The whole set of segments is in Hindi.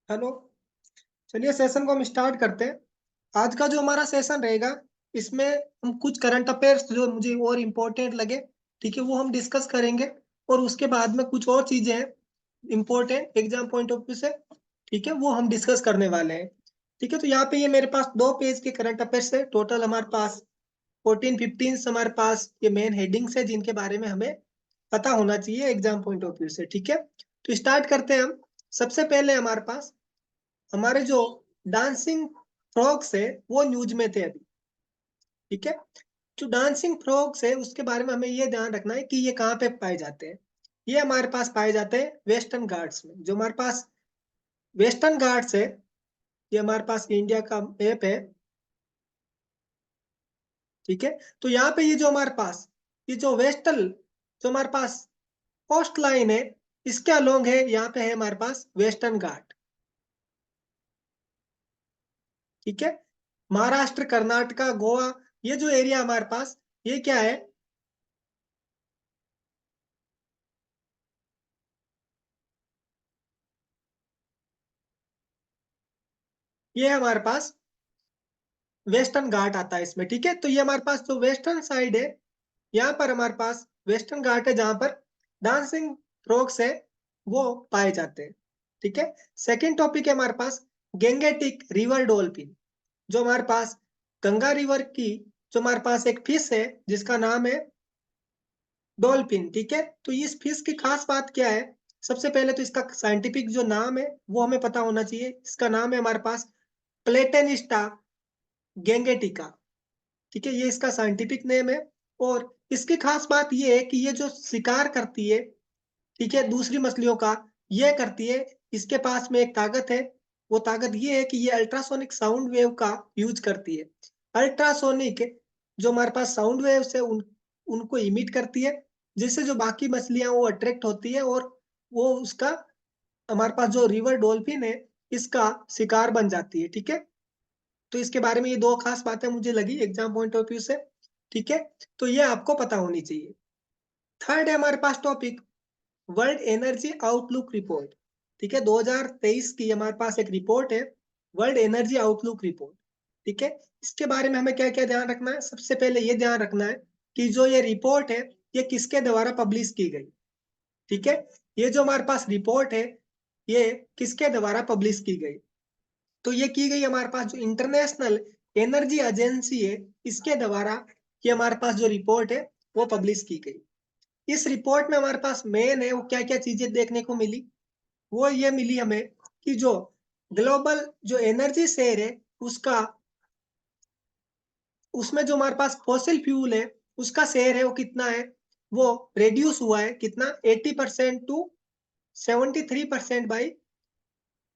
हेलो। चलिए सेशन को हम स्टार्ट करते हैं। आज का जो हमारा सेशन रहेगा, इसमें हम कुछ करंट अफेयर्स जो मुझे और इम्पोर्टेंट लगे, ठीक है, वो हम डिस्कस करेंगे। और उसके बाद में कुछ और चीजें हैं important exam point of view से, ठीक है, वो हम डिस्कस करने वाले हैं। ठीक है, तो यहाँ पे ये मेरे पास 2 पेज के करंट अफेयर्स है। टोटल हमारे पास 14-15 हमारे पास ये मेन हेडिंग्स है जिनके बारे में हमें पता होना चाहिए एग्जाम पॉइंट ऑफ व्यू से। ठीक है, तो स्टार्ट करते हैं हम। सबसे पहले हमारे पास हमारे जो डांसिंग फ्रॉग्स है वो न्यूज में थे अभी। ठीक है, जो डांसिंग फ्रॉग्स है उसके बारे में हमें ये ध्यान रखना है कि ये कहाँ पे पाए जाते हैं। ये हमारे पास पाए जाते हैं वेस्टर्न घाट्स में। जो हमारे पास वेस्टर्न घाट्स है, ये हमारे पास इंडिया का मैप है। ठीक है, तो यहाँ पे ये जो हमारे पास ये जो वेस्टर्न जो हमारे पास कोस्ट लाइन है, इसके अलोंग है, यहाँ पे है हमारे पास वेस्टर्न घाट। ठीक है, महाराष्ट्र, कर्नाटका, गोवा, ये जो एरिया हमारे पास, ये क्या है, ये हमारे पास वेस्टर्न घाट आता है इसमें। ठीक है, तो ये हमारे पास जो वेस्टर्न साइड है, यहाँ पर हमारे पास वेस्टर्न घाट है जहां पर डांसिंग फ्रॉग्स है वो पाए जाते हैं। ठीक है, सेकंड टॉपिक है हमारे पास गेंगेटिक रिवर डॉल्फिन। जो हमारे पास गंगा रिवर की जो हमारे पास एक फिश है जिसका नाम है डॉल्फिन। ठीक है, तो इस फिश की खास बात क्या है, सबसे पहले तो इसका साइंटिफिक जो नाम है वो हमें पता होना चाहिए। इसका नाम है हमारे पास प्लेटेनिस्टा गेंगेटिका। ठीक है, ये इसका साइंटिफिक नेम है। और इसकी खास बात ये है कि ये जो शिकार करती है, ठीक है, दूसरी मछलियों का, ये करती है, इसके पास में एक ताकत है। वो ताकत ये है कि ये अल्ट्रासोनिक साउंड वेव का यूज करती है। अल्ट्रासोनिक जो हमारे पास साउंड वेव्स है उनको इमिट करती है, जिससे जो बाकी मछलियां वो अट्रैक्ट होती है और वो उसका हमारे पास जो रिवर डॉल्फिन है इसका शिकार बन जाती है। ठीक है, तो इसके बारे में ये 2 खास बातें मुझे लगी एग्जाम पॉइंट ऑफ व्यू से। ठीक है, तो ये आपको पता होनी चाहिए। थर्ड है हमारे पास topic world energy outlook report. ठीक है, 2023 की हमारे पास एक रिपोर्ट है, वर्ल्ड एनर्जी आउटलुक रिपोर्ट। ठीक है, इसके बारे में हमें क्या क्या ध्यान रखना है, सबसे पहले ये ध्यान रखना है कि जो ये रिपोर्ट है ये किसके द्वारा पब्लिश की गई। ठीक है, ये जो हमारे पास रिपोर्ट है ये किसके द्वारा पब्लिश की गई, तो ये की गई हमारे पास जो इंटरनेशनल एनर्जी एजेंसी है इसके द्वारा ये हमारे पास जो रिपोर्ट है वो पब्लिश की गई। इस रिपोर्ट में हमारे पास मेन है वो क्या क्या चीजें देखने को मिली, वो ये मिली हमें कि जो ग्लोबल जो एनर्जी शेयर है उसका, उसमें जो हमारे पास फॉसिल फ्यूल है उसका शेयर है वो कितना है, वो रेड्यूस हुआ है कितना, 80% टू 73% बाई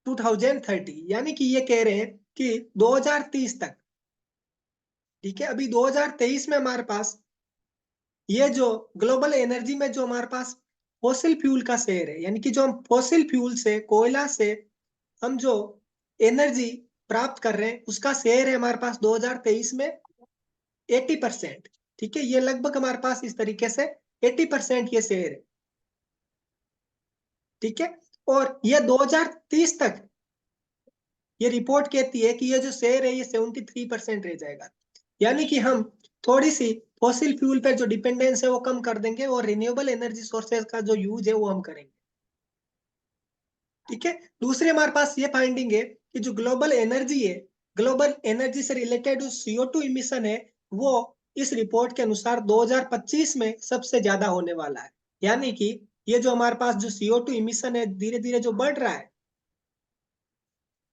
2030। यानी कि ये कह रहे हैं कि 2030 तक, ठीक है, अभी 2023 में हमारे पास ये जो ग्लोबल एनर्जी में जो हमारे पास फॉसिल फ्यूल का शेयर है, यानी कि जो हम फॉसिल फ्यूल से, कोयला से हम जो एनर्जी प्राप्त कर रहे हैं उसका शेयर है हमारे पास 2023 में 80%। ठीक है, ये लगभग हमारे पास इस तरीके से 80% ये शेयर है। ठीक है, और ये 2030 तक ये रिपोर्ट कहती है कि ये जो शेयर है ये 73% रह जाएगा। यानी कि हम थोड़ी सी फॉसिल फ्यूल पर जो डिपेंडेंस है वो कम कर देंगे और रिन्यूएबल एनर्जी सोर्सेज का जो यूज है वो हम करेंगे। ठीक है, दूसरी हमारे पास ये फाइंडिंग है कि जो ग्लोबल एनर्जी है, ग्लोबल एनर्जी से रिलेटेड जो CO2 इमिशन है वो इस रिपोर्ट के अनुसार 2025 में सबसे ज्यादा होने वाला है। यानी कि ये जो हमारे पास जो CO2 इमिशन है धीरे धीरे जो बढ़ रहा है,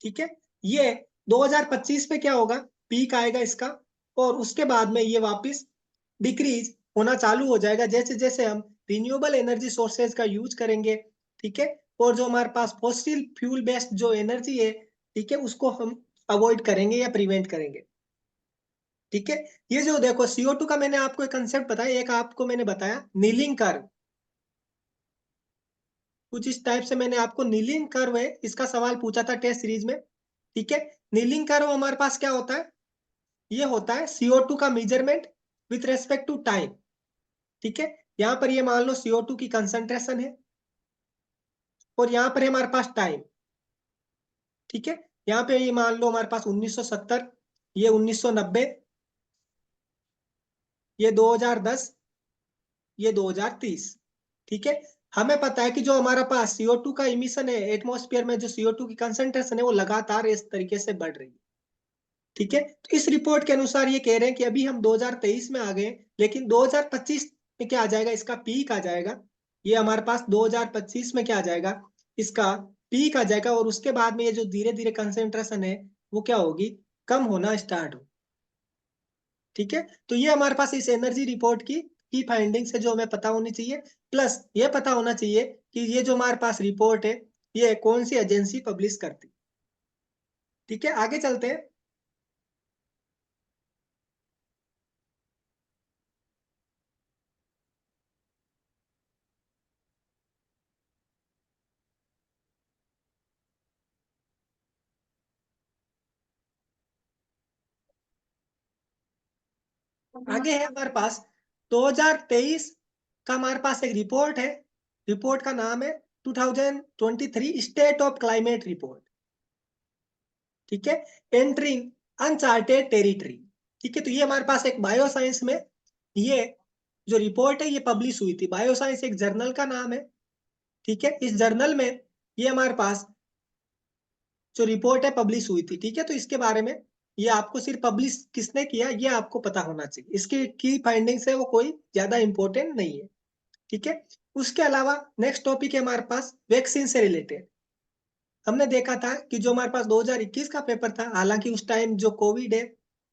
ठीक है, ये 2025 में क्या होगा, पीक आएगा इसका, और उसके बाद में ये वापस डिक्रीज होना चालू हो जाएगा जैसे जैसे हम रिन्यूएबल एनर्जी सोर्सेज का यूज करेंगे। ठीक है, और जो हमारे पास फॉसिल फ्यूल बेस्ड जो एनर्जी है, ठीक है, उसको हम अवॉइड करेंगे या प्रिवेंट करेंगे। ठीक है, ये जो देखो CO2 का मैंने आपको एक कंसेप्ट बताया, एक आपको मैंने बताया नीलिंग कर्व, कुछ इस टाइप से मैंने आपको नीलिंग कर्व है इसका सवाल पूछा था टेस्ट सीरीज में। ठीक है, नीलिंग कर्व हमारे पास क्या होता है, ये होता है CO2 का measurement with respect to time. ठीक है, यहाँ पर ये मान लो CO2 की कंसंट्रेशन है और यहाँ पर है हमारे पास टाइम। ठीक है। यहाँ पे ये मान लो हमारे पास 1970, ये 1990, ये 2010, ये 2030। ठीक है। हमें पता है कि जो हमारा पास CO2 का इमिशन है एटमॉस्फेयर में, जो CO2 की कंसंट्रेशन है वो लगातार इस तरीके से बढ़ रही है। ठीक है। तो इस रिपोर्ट के अनुसार ये कह रहे हैं कि अभी हम 2023 में आ गए, लेकिन 2025 में क्या आ जाएगा, इसका पीक आ जाएगा। ये हमारे पास 2025 में क्या आ जाएगा, इसका पीक आ जाएगा, और उसके बाद में ये जो धीरे धीरे कंसेंट्रेशन है वो क्या होगी, कम होना स्टार्ट हो। ठीक है। तो ये हमारे पास इस एनर्जी रिपोर्ट की फाइंडिंग्स है जो हमें पता होनी चाहिए। प्लस ये पता होना चाहिए कि ये जो हमारे पास रिपोर्ट है ये कौन सी एजेंसी पब्लिश करती। ठीक है, आगे चलते हैं। आगे है हमारे पास 2023 का हमारे पास एक रिपोर्ट है। रिपोर्ट का नाम है 2023 स्टेट ऑफ क्लाइमेट रिपोर्ट। ठीक है। Entering uncharted territory. ठीक है। तो ये हमारे पास एक बायो साइंस में ये जो रिपोर्ट है ये पब्लिश हुई थी। बायो साइंस एक जर्नल का नाम है। ठीक है। इस जर्नल में ये हमारे पास जो रिपोर्ट है पब्लिश हुई थी। ठीक है। तो इसके बारे में ये आपको सिर्फ पब्लिश किसने किया ये आपको पता होना चाहिए। इसकी की फाइंडिंग्स है वो कोई ज्यादा इंपॉर्टेंट नहीं है। ठीक है। उसके अलावा नेक्स्ट टॉपिक है हमारे पास वैक्सीन से रिलेटेड। हमने देखा था कि जो हमारे पास 2021 का पेपर था, हालांकि उस टाइम जो कोविड है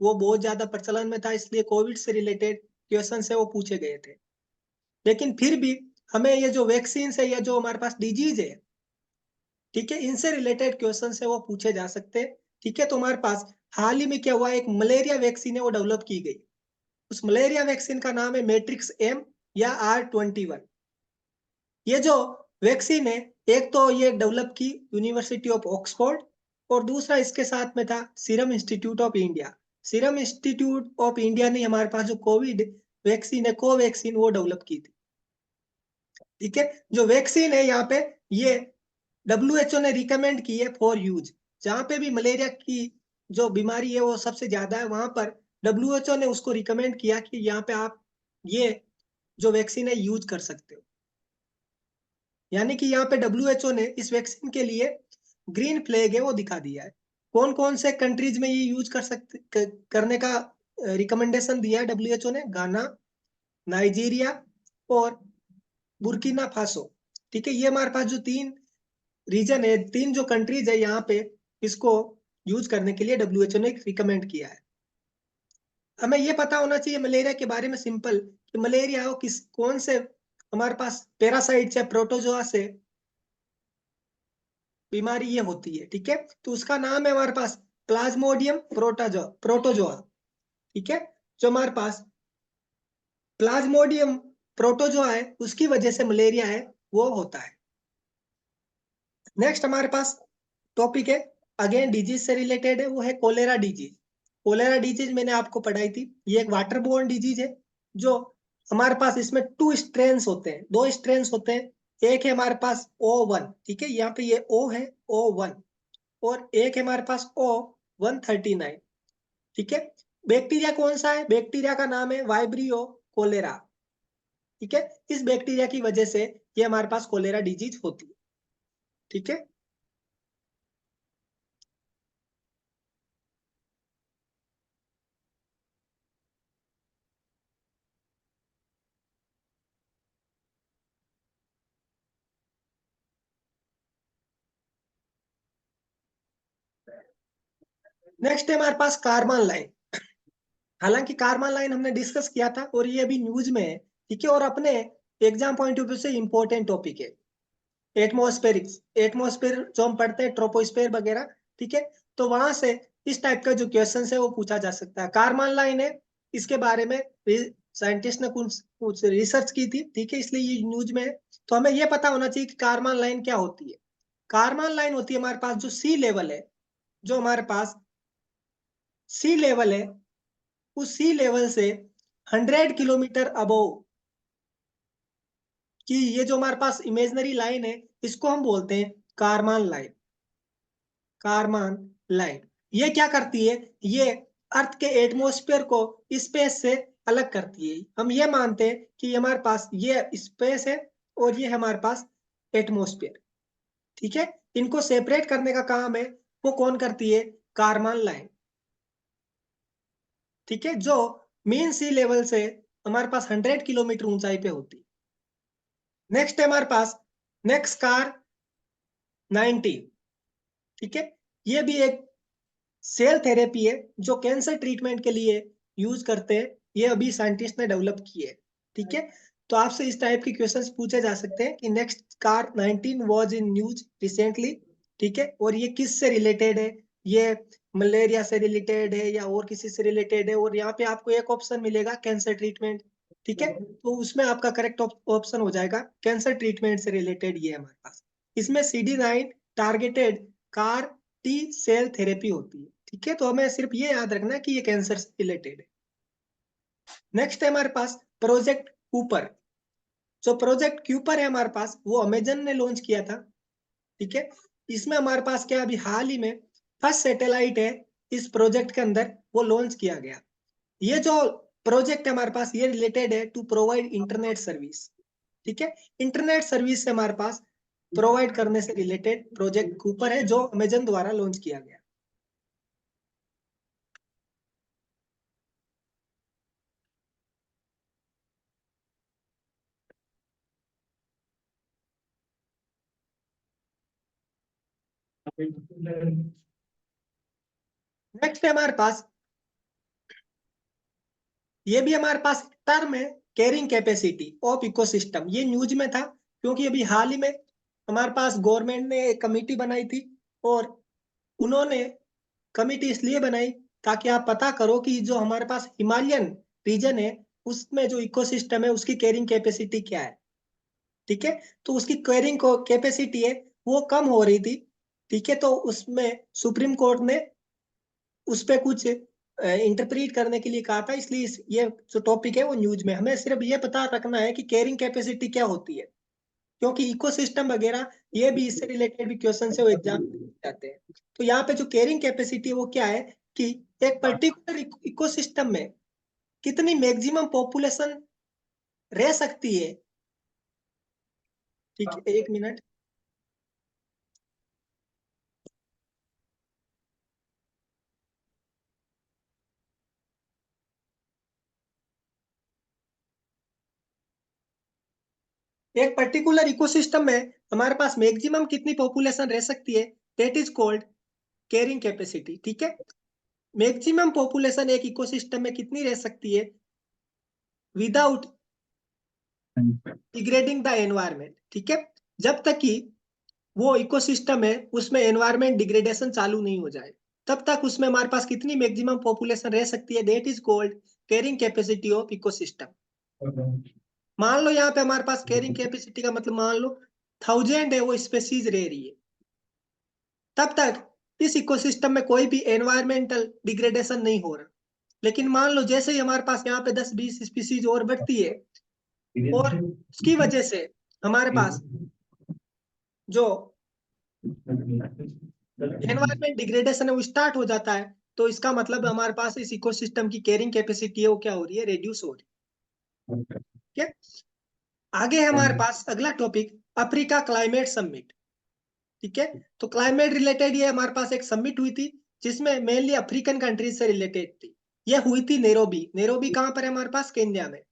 वो बहुत ज्यादा प्रचलन में था, इसलिए कोविड से रिलेटेड क्वेश्चन है वो पूछे गए थे। लेकिन फिर भी हमें ये जो वैक्सीन है या जो हमारे पास डिजीज है, ठीक है, इनसे रिलेटेड क्वेश्चन है वो पूछे जा सकते हैं। ठीक है। तो हमारे पास हाल ही में क्या हुआ, एक मलेरिया वैक्सीन है वो डेवलप की गई। उस मलेरिया वैक्सीन का नाम है मैट्रिक्स M या R21। ये जो वैक्सीन है, एक तो ये डेवलप की यूनिवर्सिटी ऑफ ऑक्सफोर्ड, और दूसरा इसके साथ में था serum institute of India. Serum institute of India ने हमारे पास जो कोविड वैक्सीन है कोवैक्सीन वो डेवलप की थी। ठीक है। जो वैक्सीन है यहाँ पे ये WHO ने रिकमेंड की है फॉर यूज। जहां पे भी मलेरिया की जो बीमारी है वो सबसे ज्यादा है, वहां पर WHO ने उसको रिकमेंड किया कि यहाँ पे आप ये जो वैक्सीन है यूज कर सकते हो। यानी कि यहाँ पे WHO ने इस वैक्सीन के लिए ग्रीन फ्लैग है वो दिखा दिया है। कौन कौन से कंट्रीज में ये यूज कर सकते करने का रिकमेंडेशन दिया है WHO ने, गाना, नाइजीरिया और बुर्किना फासो। ठीक है। ये हमारे पास जो तीन रीजन है, तीन जो कंट्रीज है यहाँ पे इसको यूज करने के लिए WHO ने रिकमेंड किया है। हमें ये पता होना चाहिए मलेरिया के बारे में सिंपल, कि मलेरिया हो किस कौन से हमारे पास पैरासाइट या प्रोटोजोआ से बीमारी ये होती है। ठीक है। तो उसका नाम है हमारे पास प्लाज्मोडियम प्रोटोजोआ। ठीक है। जो हमारे पास प्लाज्मोडियम प्रोटोजोआ है उसकी वजह से मलेरिया है वो होता है। नेक्स्ट हमारे पास टॉपिक है, अगेन डिजीज से रिलेटेड है, वो है कोलेरा डिजीज। कोलेरा डिजीज मैंने आपको पढ़ाई थी, ये एक वाटर बोर्न डिजीज है। जो हमारे पास इसमें टू स्ट्रेन्स होते हैं, दो स्ट्रेन्स होते हैं। एक है हमारे पास O1, ठीक है, यहाँ पे ये O है O1, और एक है हमारे पास O139। ठीक है। बैक्टीरिया कौन सा है, बैक्टीरिया का नाम है वाइब्रियो कोलेरा। ठीक है। इस बैक्टीरिया की वजह से ये हमारे पास कोलेरा डिजीज होती है। ठीक है। नेक्स्ट है हमारे पास कार्बन लाइन। हालांकि कार्बन लाइन हमने डिस्कस किया था और ये अभी न्यूज में है। ठीक है। और अपने एग्जाम पॉइंट ऑफ व्यू से इंपॉर्टेंट टॉपिक है। एटमोस्फेरिक्स, एटमोस्फेयर जो हम पढ़ते हैं ट्रोपोस्फेयर वगैरह। ठीक है। तो वहां से इस टाइप का जो क्वेश्चन है वो पूछा जा सकता है। कार्बन लाइन है, इसके बारे में साइंटिस्ट ने कुछ कुछ रिसर्च की थी। ठीक है। इसलिए ये न्यूज में है। तो हमें ये पता होना चाहिए कि कार्बन लाइन क्या होती है। कार्बन लाइन होती है हमारे पास जो सी लेवल है, जो हमारे पास सी लेवल है, उस सी लेवल से 100 किलोमीटर अबव की ये जो हमारे पास इमेजनरी लाइन है इसको हम बोलते हैं कार्बन लाइन। Karman line. ये क्या करती है, ये अर्थ के एटमॉस्फेयर को स्पेस से अलग करती है। हम ये मानते हैं कि हमारे पास ये स्पेस है और ये हमारे पास एटमॉस्फेयर, ठीक है। इनको सेपरेट करने का काम है वो कौन करती है, कारमान लाइन, ठीक है, जो मेन सी लेवल से हमारे पास 100 किलोमीटर ऊंचाई पे होती है। नेक्स्ट है हमारे पास नेक्स्ट कार 90, ठीक है। ये भी एक सेल थेरेपी है जो कैंसर ट्रीटमेंट के लिए यूज करते हैं। ये अभी साइंटिस्ट ने डेवलप की है, ठीक है। तो आपसे इस टाइप के क्वेश्चंस पूछे जा सकते हैं कि next car 19 was in news recently, ठीक है, और ये किस से रिलेटेड है, ये मलेरिया से रिलेटेड है या और किसी से रिलेटेड है। और यहाँ पे आपको एक ऑप्शन मिलेगा कैंसर ट्रीटमेंट, ठीक है, तो उसमें आपका करेक्ट ऑप्शन हो जाएगा कैंसर ट्रीटमेंट से रिलेटेड ये है हमारे पास। इसमें CD9 targeted CAR T cell therapy होती है, ठीक है। तो हमें सिर्फ ये याद रखना है कि ये कैंसर से रिलेटेड है। नेक्स्ट है हमारे पास प्रोजेक्ट कूपर। जो प्रोजेक्ट क्यूपर है हमारे पास वो अमेजन ने लॉन्च किया था, ठीक है। इसमें हमारे पास क्या अभी हाल ही में फर्स्ट सैटेलाइट है इस प्रोजेक्ट के अंदर वो लॉन्च किया गया। ये जो प्रोजेक्ट है हमारे पास ये रिलेटेड है टू प्रोवाइड इंटरनेट सर्विस, ठीक है। इंटरनेट सर्विस से हमारे पास प्रोवाइड करने से रिलेटेड प्रोजेक्ट कूपर है जो अमेजन द्वारा लॉन्च किया गया। नेक्स्ट है हमारे पास, ये भी हमारे पास टर्म है कैरिंग कैपेसिटी ऑफ इकोसिस्टम। ये न्यूज में था क्योंकि अभी हाल ही में हमारे पास गवर्नमेंट ने एक कमेटी बनाई थी और उन्होंने कमेटी इसलिए बनाई ताकि आप पता करो कि जो हमारे पास हिमालयन रीजन है उसमें जो इकोसिस्टम है उसकी कैरिंग कैपेसिटी क्या है, ठीक है। तो उसकी कैरिंग कैपेसिटी है वो कम हो रही थी, ठीक है। तो उसमें सुप्रीम कोर्ट ने उस पे कुछ इंटरप्रीट करने के लिए कहा था, इसलिए ये जो टॉपिक है वो न्यूज में। हमें सिर्फ ये पता रखना है कि कैरिंग कैपेसिटी क्या होती है, क्योंकि इकोसिस्टम वगैरह ये भी इससे रिलेटेड भी क्वेश्चन से वो एग्जाम जाते हैं। तो यहाँ पे जो कैरिंग कैपेसिटी है वो क्या है कि एक पर्टिकुलर इकोसिस्टम में कितनी मैक्सिमम पॉपुलेशन रह सकती है, ठीक है, एक मिनट। एक पर्टिकुलर इकोसिस्टम में हमारे पास मैक्सिमम कितनी पॉपुलेशन रह सकती है, that is called carrying capacity, ठीक है। मैक्सिमम पॉपुलेशन एक इकोसिस्टम में कितनी रह सकती है विदाउट डिग्रेडिंग द एनवायरमेंट, ठीक है, जब तक कि वो इकोसिस्टम है उसमें एनवायरमेंट डिग्रेडेशन चालू नहीं हो जाए तब तक उसमें हमारे पास कितनी मैक्सिमम पॉपुलेशन रह सकती है, that is called carrying capacity of ecosystem. मान लो यहाँ पे हमारे पास कैरिंग कैपेसिटी का मतलब मान लो 1000 है वो स्पेसीज रह रही है, तब तक इस इकोसिस्टम में कोई भी एनवायरमेंटल डिग्रेडेशन नहीं हो रहा। लेकिन मान लो जैसे ही हमारे पास यहाँ पे 10-20 स्पीसीज और बढ़ती है और उसकी वजह से हमारे पास जो एनवायरमेंट डिग्रेडेशन है वो स्टार्ट हो जाता है, तो इसका मतलब हमारे पास इस इकोसिस्टम की कैरिंग कैपेसिटी है वो क्या हो रही है, रेड्यूस हो रही है, ठीक है। आगे है हमारे पास अगला टॉपिक अफ्रीका क्लाइमेट समिट, ठीक है। तो क्लाइमेट रिलेटेड ये हमारे पास एक समिट हुई थी जिसमें मेनली अफ्रीकन कंट्रीज से रिलेटेड थी। ये हुई थी नैरोबी। नैरोबी कहाँ पर है हमारे पास, केन्या में,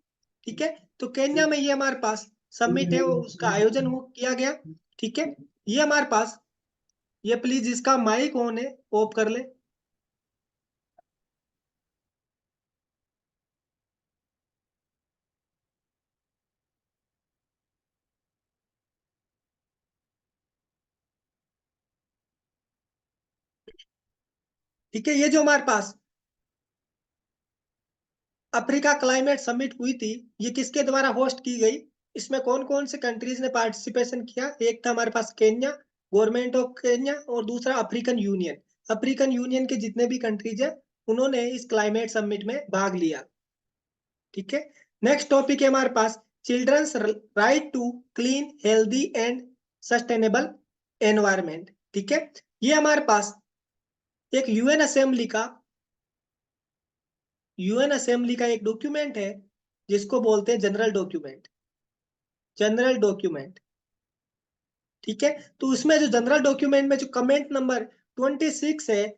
ठीक है। तो केन्या में ये हमारे पास समिट है वो उसका आयोजन किया गया, ठीक है। ये हमारे पास ये प्लीज इसका माइक ऑन है, ऑफ कर ले। ठीक है, ये जो हमारे पास अफ्रीका क्लाइमेट समिट हुई थी ये किसके द्वारा होस्ट की गई, इसमें कौन कौन से कंट्रीज ने पार्टिसिपेशन किया, एक था हमारे पास केन्या, गवर्नमेंट ऑफ केन्या, और दूसरा अफ्रीकन यूनियन। अफ्रीकन यूनियन के जितने भी कंट्रीज है उन्होंने इस क्लाइमेट समिट में भाग लिया, ठीक है। नेक्स्ट टॉपिक है हमारे पास children's right to clean healthy and sustainable environment, ठीक है। ये हमारे पास एक यूएन असेंबली का एक डॉक्यूमेंट है जिसको बोलते हैं जनरल डॉक्यूमेंट। ठीक है, तो उसमें जो जनरल डॉक्यूमेंट में जो कमेंट नंबर 26 है,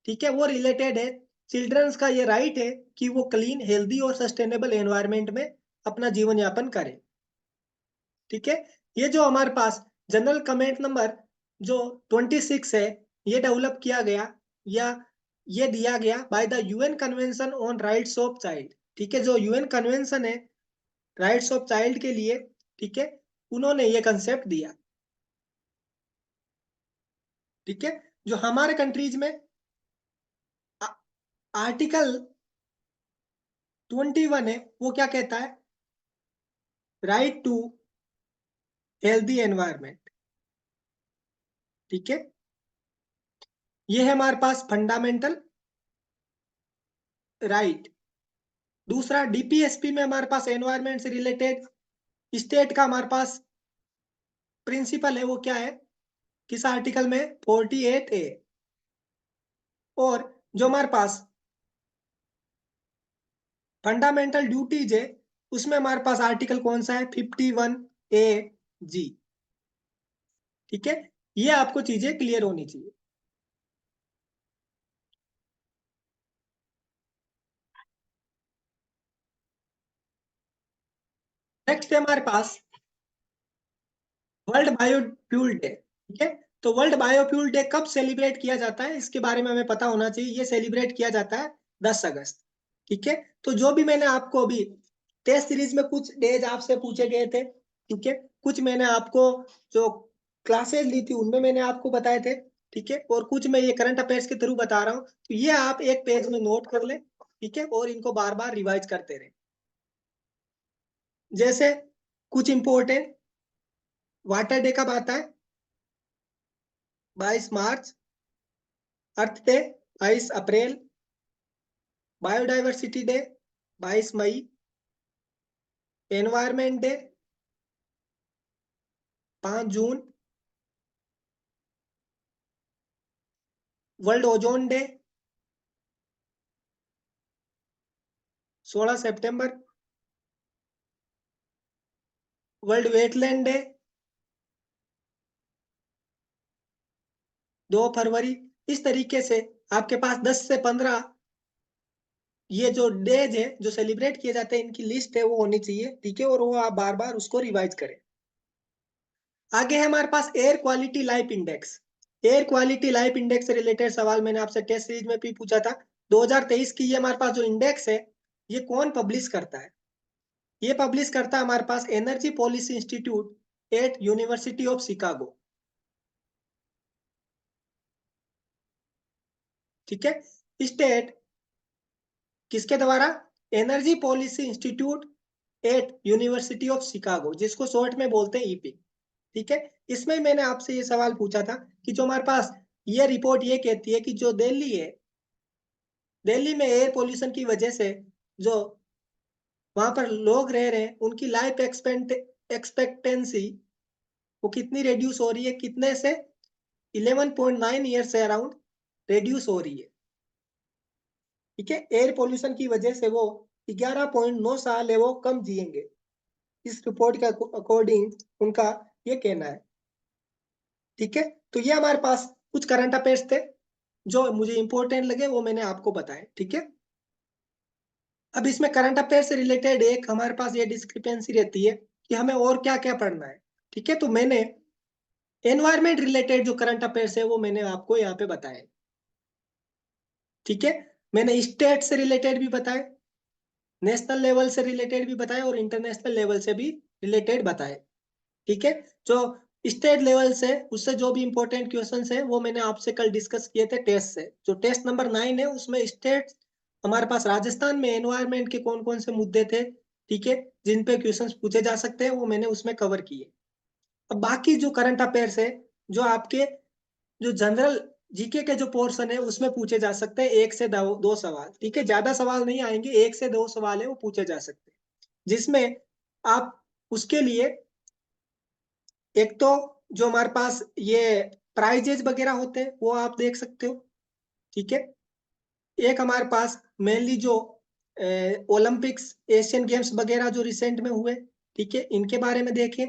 ठीक है, वो रिलेटेड है चिल्ड्रंस का ये राइट है कि वो क्लीन, हेल्दी और सस्टेनेबल एनवायरनमेंट में अपना जीवन यापन करें। ठीक है, ये जो हमारे पास जनरल कमेंट नंबर जो 26 है, ये डेवलप किया गया या ये दिया गया by the UN convention on rights of child. ठीक है, जो यूएन कन्वेंशन है राइट्स ऑफ चाइल्ड के लिए, ठीक है, उन्होंने ये कंसेप्ट दिया। ठीक है, जो हमारे कंट्रीज में आर्टिकल 21 है, वो क्या कहता है? Right to healthy environment. ठीक है, ये है हमारे पास फंडामेंटल राइट। दूसरा डीपीएसपी में हमारे पास एनवायरनमेंट से रिलेटेड स्टेट का हमारे पास प्रिंसिपल है, वो क्या है? किस आर्टिकल में? 48A। और जो हमारे पास फंडामेंटल ड्यूटीज है, उसमें हमारे पास आर्टिकल कौन सा है? 51AG। ठीक है, ये आपको चीजें क्लियर होनी चाहिए। नेक्स्ट है हमारे पास वर्ल्ड बायोफ्यूल डे। ठीक है, तो वर्ल्ड बायोफ्यूल डे कब सेलिब्रेट किया जाता है, इसके बारे में हमें पता होना चाहिए। ये सेलिब्रेट किया जाता है 10 अगस्त। ठीक है, तो जो भी मैंने आपको अभी टेस्ट सीरीज में कुछ डेज आपसे पूछे गए थे, ठीक है, कुछ मैंने आपको जो क्लासेस ली थी उनमें मैंने आपको बताए थे। ठीक है, और कुछ मैं ये करंट अफेयर्स के थ्रू बता रहा हूँ, तो ये आप एक पेज में नोट कर ले। ठीक है, और इनको बार बार रिवाइज करते रहे। जैसे कुछ इंपॉर्टेंट, वाटर डे कब आता है? 22 मार्च। अर्थ डे 22 अप्रैल। बायोडाइवर्सिटी डे 22 मई। एनवायरमेंट डे 5 जून। वर्ल्ड ओजोन डे 16 सितंबर। वर्ल्ड वेटलैंड डे 2 फरवरी। इस तरीके से आपके पास 10 से 15 ये जो डेज है जो सेलिब्रेट किए जाते हैं, इनकी लिस्ट है वो होनी चाहिए। ठीक है, और वो आप बार बार उसको रिवाइज करें। आगे है हमारे पास air quality life index. Air quality life index से रिलेटेड सवाल मैंने आपसे टेस्ट सीरीज में भी पूछा था। 2023 की ये हमारे पास जो इंडेक्स है, ये कौन पब्लिश करता है? ये पब्लिश करता है हमारे पास energy policy institute at university of Chicago. ठीक है, स्टेट किसके द्वारा? Energy policy institute at university of Chicago, जिसको शॉर्ट में बोलते हैं ईपी। ठीक है, इसमें मैंने आपसे ये सवाल पूछा था कि जो हमारे पास ये रिपोर्ट ये कहती है कि जो दिल्ली है, दिल्ली में एयर पोल्यूशन की वजह से जो वहां पर लोग रह रहे हैं, उनकी लाइफ एक्सपेक्टेंसी वो कितनी रेड्यूस हो रही है? कितने से? 11.9 ईयर से अराउंड रेड्यूस हो रही है। ठीक है, एयर पोल्यूशन की वजह से वो 11.9 साल है वो कम जिएंगे, इस रिपोर्ट के अकॉर्डिंग उनका ये कहना है। ठीक है, तो ये हमारे पास कुछ करंट अफेयर्स थे जो मुझे इंपॉर्टेंट लगे, वो मैंने आपको बताए। ठीक है, अब इसमें करंट अफेयर से रिलेटेड एक हमारे पास ये डिस्क्रिपेंसी रहती है कि हमें और क्या क्या पढ़ना है। ठीक है, तो मैंने एनवायरमेंट रिलेटेड जो करंट अफेयर्स है वो मैंने आपको यहाँ पे बताए। ठीक है, मैंने स्टेट से रिलेटेड भी बताए, नेशनल लेवल से रिलेटेड भी बताए, और इंटरनेशनल लेवल से भी रिलेटेड बताए। ठीक है, जो स्टेट लेवल से उससे जो भी इंपॉर्टेंट क्वेश्चंस है वो मैंने आपसे कल डिस्कस किए थे टेस्ट से। जो टेस्ट नंबर 9 है उसमें स्टेट हमारे पास राजस्थान में एनवायरमेंट के कौन कौन से मुद्दे थे, ठीक है, जिन पे क्वेश्चंस पूछे जा सकते हैं, वो मैंने उसमें कवर किए। अब बाकी जो करंट अफेयर्स है, जो आपके जो जनरल जीके के जो पोर्शन है उसमें पूछे जा सकते हैं 1 से 2 सवाल। ठीक है, ज्यादा सवाल नहीं आएंगे, 1 से 2 सवाल है वो पूछे जा सकते हैं, जिसमें आप उसके लिए एक तो जो हमारे पास ये प्राइजेज वगैरह होते हैं वो आप देख सकते हो। ठीक है। एक हमारे पास मेनली जो ओलंपिक्स, एशियन गेम्स वगैरह जो रिसेंट में हुए, ठीक है, इनके बारे में देखें।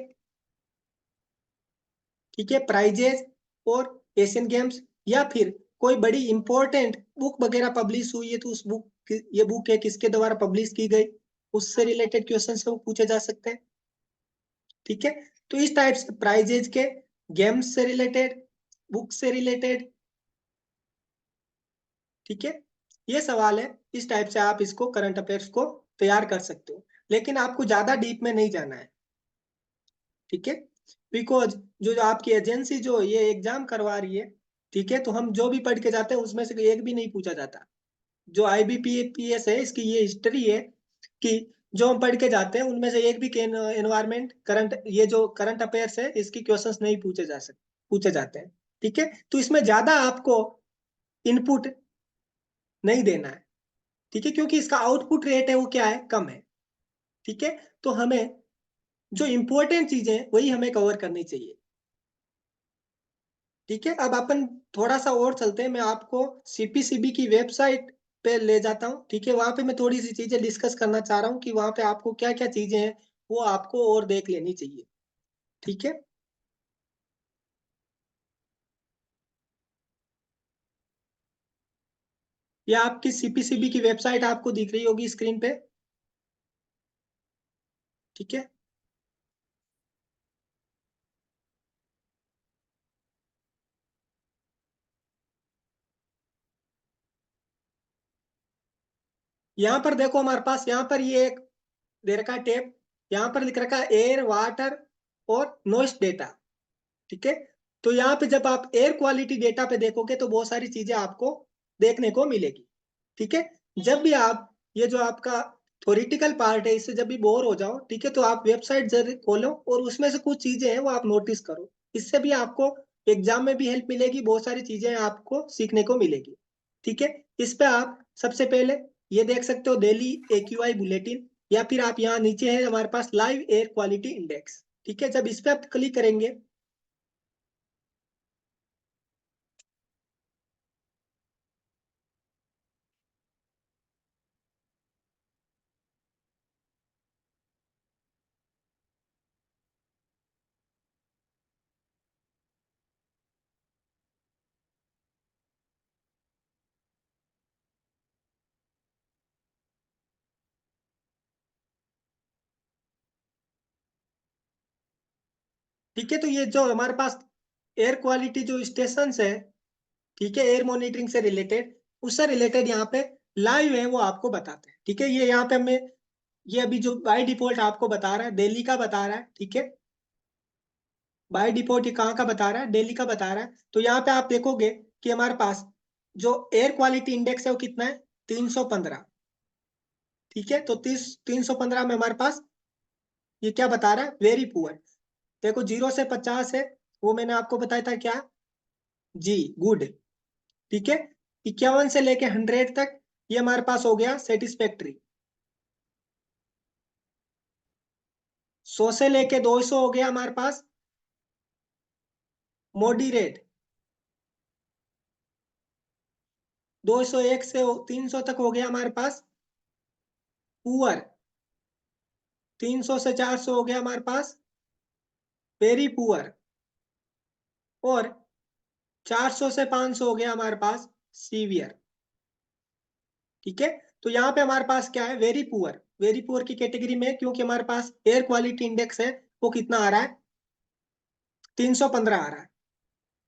ठीक है, प्राइजेज और एशियन गेम्स, या फिर कोई बड़ी इंपॉर्टेंट बुक वगैरह पब्लिश हुई है तो उस बुक, ये बुक है किसके द्वारा पब्लिश की गई, उससे रिलेटेड क्वेश्चन से वो पूछे जा सकते हैं। ठीक है, तो इस टाइप से प्राइजेज के, गेम्स से रिलेटेड, बुक से रिलेटेड, ठीक है, ये सवाल है। इस टाइप से आप इसको करंट अफेयर्स को तैयार कर सकते हो, लेकिन आपको ज्यादा डीप में नहीं जाना है। ठीक है, बिकॉज जो आपकी एजेंसी जो ये एग्जाम करवा रही है, ठीक है, तो हम जो भी पढ़ के जाते हैं उसमें से एक भी नहीं पूछा जाता। जो IBPS है, इसकी ये हिस्ट्री है कि जो हम पढ़ के जाते हैं उनमें से एक भी एनवायरमेंट करंट, ये जो करंट अफेयर्स है इसकी क्वेश्चंस नहीं पूछे जाते हैं। ठीक है, तो इसमें ज्यादा आपको इनपुट नहीं देना है। ठीक है, क्योंकि इसका आउटपुट रेट है वो क्या है, कम है। ठीक है, तो हमें जो इंपॉर्टेंट चीजें हैं वही हमें कवर करनी चाहिए। ठीक है, अब अपन थोड़ा सा और चलते हैं, मैं आपको CPCB की वेबसाइट पे ले जाता हूँ। ठीक है, वहां पे मैं थोड़ी सी चीजें डिस्कस करना चाह रहा हूँ कि वहां पे आपको क्या क्या चीजें हैं वो आपको और देख लेनी चाहिए। ठीक है, ये आपकी CPCB की वेबसाइट आपको दिख रही होगी स्क्रीन पे। ठीक है, यहाँ पर देखो हमारे पास, यहाँ पर ये एक दे रखा है टेप, यहाँ पर लिख रखा है एयर, वाटर और नॉइस डेटा। ठीक है, तो यहाँ पे जब आप एयर क्वालिटी डेटा पे देखोगे तो बहुत सारी चीजें आपको देखने को मिलेगी। ठीक है, जब भी आप ये जो आपका थ्योरेटिकल पार्ट है इससे जब भी बोर हो जाओ, ठीक है, तो आप वेबसाइट जरूर खोलो और उसमें से कुछ चीजें हैं वो आप नोटिस करो। इससे भी आपको एग्जाम में भी हेल्प मिलेगी, बहुत सारी चीजें आपको सीखने को मिलेगी। ठीक है, इस पे आप सबसे पहले ये देख सकते हो डेली AQI बुलेटिन, या फिर आप यहाँ नीचे है हमारे पास लाइव एयर क्वालिटी इंडेक्स। ठीक है, जब इस पे आप क्लिक करेंगे, ठीक है, तो ये जो हमारे पास एयर क्वालिटी जो स्टेशन है, ठीक है, एयर मॉनिटरिंग से रिलेटेड, उससे रिलेटेड यहाँ पे लाइव है वो आपको बताते हैं। ठीक है, ये यहाँ पे हमें, ये अभी जो बाय डिफॉल्ट आपको बता रहा है दिल्ली का बता रहा है। ठीक है, बाय डिफॉल्ट ये कहाँ का बता रहा है, दिल्ली का बता रहा है। तो यहाँ पे आप देखोगे कि हमारे पास जो एयर क्वालिटी इंडेक्स है वो कितना है, 315। ठीक है, तो 315 में हमारे पास ये क्या बता रहा है, वेरी पुअर। देखो 0 से 50 है, वो मैंने आपको बताया था क्या, जी, गुड। ठीक है, 51 से लेके 100 तक ये हमारे पास हो गया सेटिस्फैक्ट्री। 100 से लेके 200 हो गया हमारे पास मॉडरेट। 201 से 300 तक हो गया हमारे पास पुअर। 300 से 400 हो गया हमारे पास वेरी पुअर। और 400 से 500 हो गया हमारे पास सीवियर। ठीक है, तो यहाँ पे हमारे पास क्या है, वेरी पुअर। वेरी पुअर की कैटेगरी में, क्योंकि हमारे पास एयर क्वालिटी इंडेक्स है वो कितना आ रहा है, 315 आ रहा है।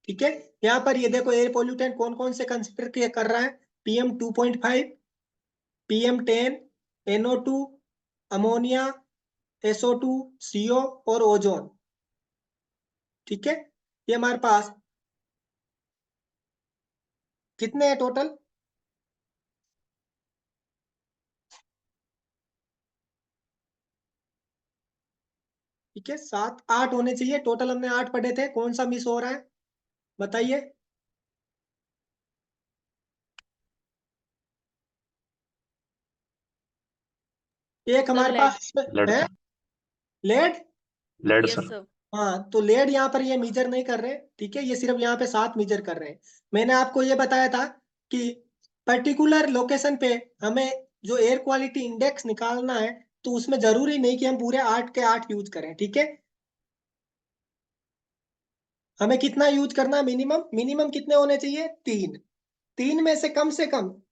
ठीक है, यहाँ पर ये देखो एयर पोल्यूटेंट कौन कौन से कंसिडर कर रहा है, PM2.5, PM10, NO2, ammonia, SO2, CO और ओजोन। ठीक है, ये हमारे पास कितने हैं टोटल, ठीक है, 7 8 होने चाहिए टोटल, हमने 8 पढ़े थे, कौन सा मिस हो रहा है बताइए। एक सर हमारे लेड। पास इसमें लेड है sir. Lead. Lead yes sir. Sir. हाँ, तो लेड यहाँ पर ये मीजर नहीं कर रहे। ठीक है, ये सिर्फ यहाँ पे 7 मीजर कर रहे हैं। मैंने आपको ये बताया था कि पर्टिकुलर लोकेशन पे हमें जो एयर क्वालिटी इंडेक्स निकालना है, तो उसमें जरूरी नहीं कि हम पूरे 8 के 8 यूज करें, ठीक है। हमें कितना यूज करना है, मिनिमम मिनिमम कितने होने चाहिए, 3। 3 में से कम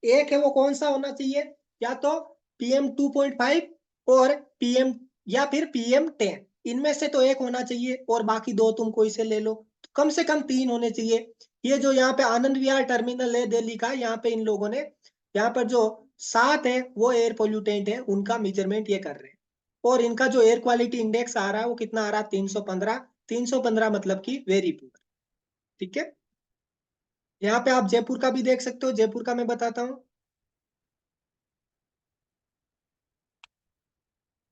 एक है, वो कौन सा होना चाहिए, या तो PM2.5 और पीएम, या फिर PM10। इनमें से तो एक होना चाहिए और बाकी दो तुम कोई से ले लो, तो कम से कम 3 होने चाहिए। ये जो यहाँ पे आनंद विहार टर्मिनल है दिल्ली का, यहाँ पे इन लोगों ने, यहाँ पर जो 7 है वो एयर पोल्यूटेंट है, उनका मेजरमेंट ये कर रहे हैं। और इनका जो एयर क्वालिटी इंडेक्स आ रहा है वो कितना आ रहा है, 315। 315 मतलब कि वेरी पुअर, ठीक है। यहाँ पे आप जयपुर का भी देख सकते हो, जयपुर का मैं बताता हूँ,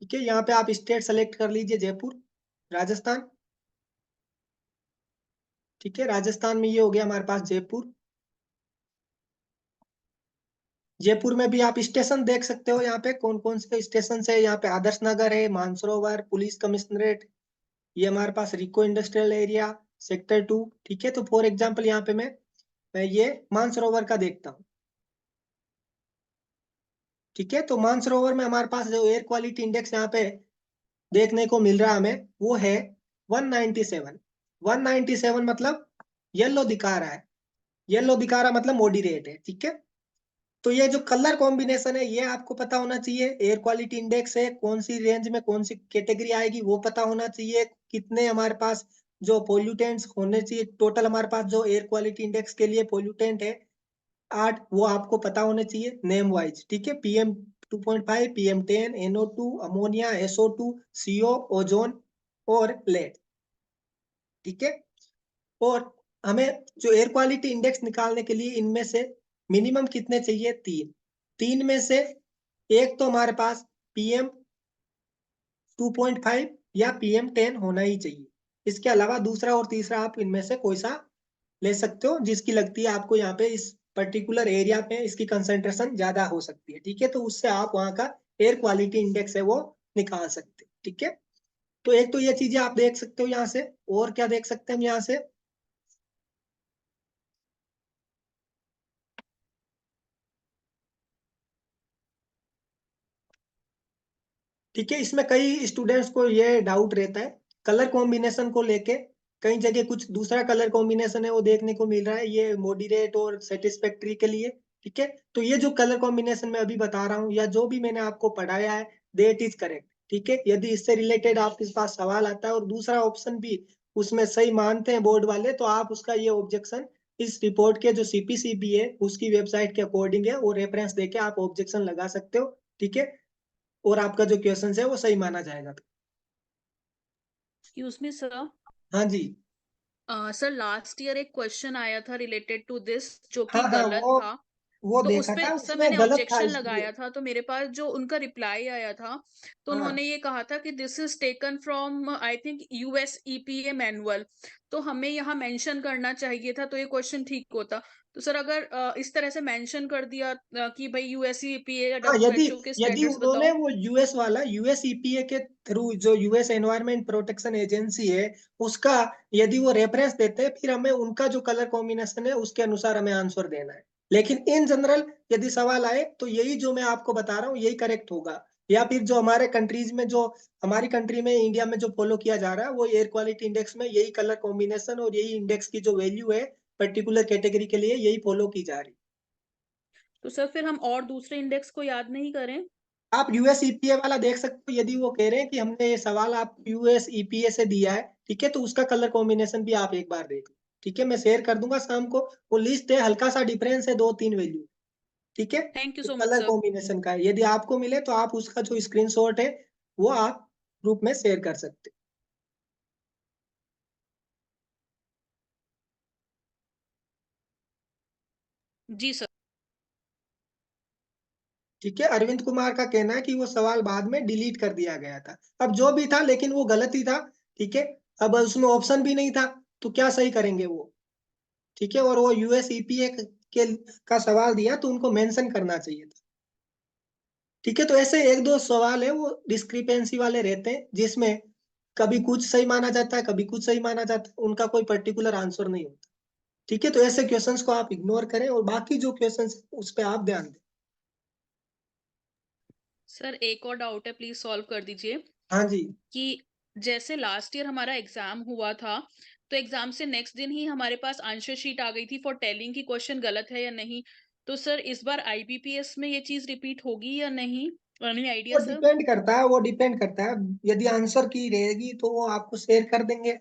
ठीक है। यहाँ पे आप स्टेट सेलेक्ट कर लीजिए, जयपुर, राजस्थान, ठीक है। राजस्थान में ये हो गया हमारे पास जयपुर। जयपुर में भी आप स्टेशन देख सकते हो, यहाँ पे कौन कौन से स्टेशन है। यहाँ पे आदर्श नगर है, मानसरोवर, पुलिस कमिश्नरेट, ये हमारे पास रिको इंडस्ट्रियल एरिया, सेक्टर 2, ठीक है। तो फॉर एग्जाम्पल यहाँ पे मैं ये मानसरोवर का देखता हूँ, ठीक है। तो मानसरोवर में हमारे पास जो एयर क्वालिटी इंडेक्स यहाँ पे देखने को मिल रहा है हमें, वो है 197। 197 मतलब येलो दिखा रहा है, येलो दिखा रहा मतलब मॉडरेट है, ठीक है। तो ये जो कलर कॉम्बिनेशन है ये आपको पता होना चाहिए। एयर क्वालिटी इंडेक्स है, कौन सी रेंज में कौन सी कैटेगरी आएगी वो पता होना चाहिए। कितने हमारे पास जो पोल्यूटेंट्स होने चाहिए, टोटल हमारे पास जो एयर क्वालिटी इंडेक्स के लिए पोल्यूटेंट है 8, वो आपको पता होने चाहिए नेम वाइज, ठीक है। PM2.5, PM10, NO2, ammonia, SO2, CO, ozone और लेड, ठीक है। और हमें जो एयर क्वालिटी इंडेक्स निकालने के लिए इनमें से मिनिमम कितने चाहिए, 3। 3 में से एक तो हमारे पास PM2.5 या PM10 होना ही चाहिए। इसके अलावा दूसरा और तीसरा आप इनमें से कोई सा ले सकते हो, जिसकी लगती है आपको यहाँ पे इस पर्टिकुलर एरिया पे इसकी कंसंट्रेशन ज्यादा हो सकती है, ठीक है। तो उससे आप वहाँ का एयर क्वालिटी इंडेक्स है वो निकाल सकते हैं, ठीक है। तो एक तो ये चीजें आप देख सकते हो यहाँ से। और क्या देख सकते हैं हम यहाँ से, ठीक है। इसमें कई स्टूडेंट्स को ये डाउट रहता है कलर कॉम्बिनेशन को लेके। कई जगह कुछ दूसरा कलर कॉम्बिनेशन है वो देखने को मिल रहा है, ये मॉडरेट और सेटिस्फैक्ट्री के लिए, ठीक है। तो ये जो कलर कॉम्बिनेशन मैं अभी बता रहा हूँ या जो भी मैंने आपको पढ़ाया है, देट इज करेक्ट, ठीक है। यदि इससे रिलेटेड आपके पास सवाल आता है और दूसरा ऑप्शन भी उसमें सही मानते हैं बोर्ड वाले, तो आप उसका ये ऑब्जेक्शन इस रिपोर्ट के जो CPCB है उसकी वेबसाइट के अकॉर्डिंग है, वो रेफरेंस देके आप ऑब्जेक्शन लगा सकते हो, ठीक है। और आपका जो क्वेश्चन है वो सही माना जाएगा। Excuse me sir. हाँ जी। सर लास्ट ईयर एक क्वेश्चन आया था रिलेटेड टू दिस, जो हाँ कि हाँ, गलत था। वो तो उस देखा पे था, सर उसमें मैंने गलत था ऑब्जेक्शन इसलिए। लगाया था, तो मेरे पास जो उनका रिप्लाई आया था, तो हाँ उन्होंने ये कहा था कि this is taken from I think US EPA manual. तो हमें यहाँ मेंशन करना चाहिए था, तो ये क्वेश्चन ठीक होता। तो सर अगर इस तरह से मेंशन कर दिया कि भाई US EPA या हाँ, यदि WHO के यदि स्टैंडर्ड्स उन्होंने बताओ। वो यूएस वाला USEPA के थ्रू, जो US एनवायरमेंट प्रोटेक्शन एजेंसी है, उसका यदि वो रेफरेंस देते हैं, फिर हमें उनका जो कलर कॉम्बिनेशन है उसके अनुसार हमें आंसर देना है। लेकिन इन जनरल यदि सवाल आए तो यही जो मैं आपको बता रहा हूँ यही करेक्ट होगा। या फिर जो हमारे कंट्रीज में, जो हमारी कंट्री में, इंडिया में जो फॉलो किया जा रहा है, वो एयर क्वालिटी इंडेक्स में यही कलर कॉम्बिनेशन और यही इंडेक्स की जो वैल्यू है पर्टिकुलर कैटेगरी के लिए यही फॉलो की जा रही है। तो सर फिर हम और दूसरे इंडेक्स को याद नहीं करें? आप USEPA वाला देख सकते हो, यदि वो कह रहे हैं कि हमने ये सवाल आप USEPA से दिया है, ठीक है, तो उसका कलर कॉम्बिनेशन भी आप एक बार देख लो, ठीक है। मैं शेयर कर दूंगा शाम को, वो लिस्ट है, हल्का सा डिफरेंस है 2-3 वैल्यू, ठीक है। थैंक यू तो so much colour sir. Combination का है, यदि आपको मिले तो आप उसका जो स्क्रीनशॉट है वो आप ग्रुप में शेयर कर सकते हैं, जी सर। ठीक है। अरविंद कुमार का कहना है कि वो सवाल बाद में डिलीट कर दिया गया था। अब जो भी था, लेकिन वो गलत ही था, ठीक है। अब उसमें ऑप्शन भी नहीं था, तो क्या सही करेंगे वो, ठीक है। और वो USEPA के का सवाल दिया तो उनको मेंशन करना चाहिए था, ठीक है। तो ऐसे एक दो सवाल है वो डिस्क्रिपेंसी वाले रहते हैं, जिसमें कभी कुछ सही माना जाता है, कभी कुछ सही माना जाता है, उनका कोई पर्टिकुलर आंसर नहीं होता। ठीक है, तो ऐसे क्वेश्चंस को आप इग्नोर करें और बाकी जो क्वेश्चंस उस पर आप ध्यान दें। सर एक और डाउट है, प्लीज सॉल्व कर दीजिए हाँ जी। कि जैसे लास्ट ईयर हमारा एग्जाम हुआ था, तो एग्जाम से नेक्स्ट दिन ही हमारे पास आंसर शीट आ गई थी फॉर टेलिंग की क्वेश्चन गलत है या नहीं। तो सर इस बार आईबीपीएस में ये चीज रिपीट होगी या नहीं? एनी आइडिया वो सर? डिपेंड करता है, वो डिपेंड करता है। यदि आंसर की रहेगी तो वो आपको शेयर कर देंगे।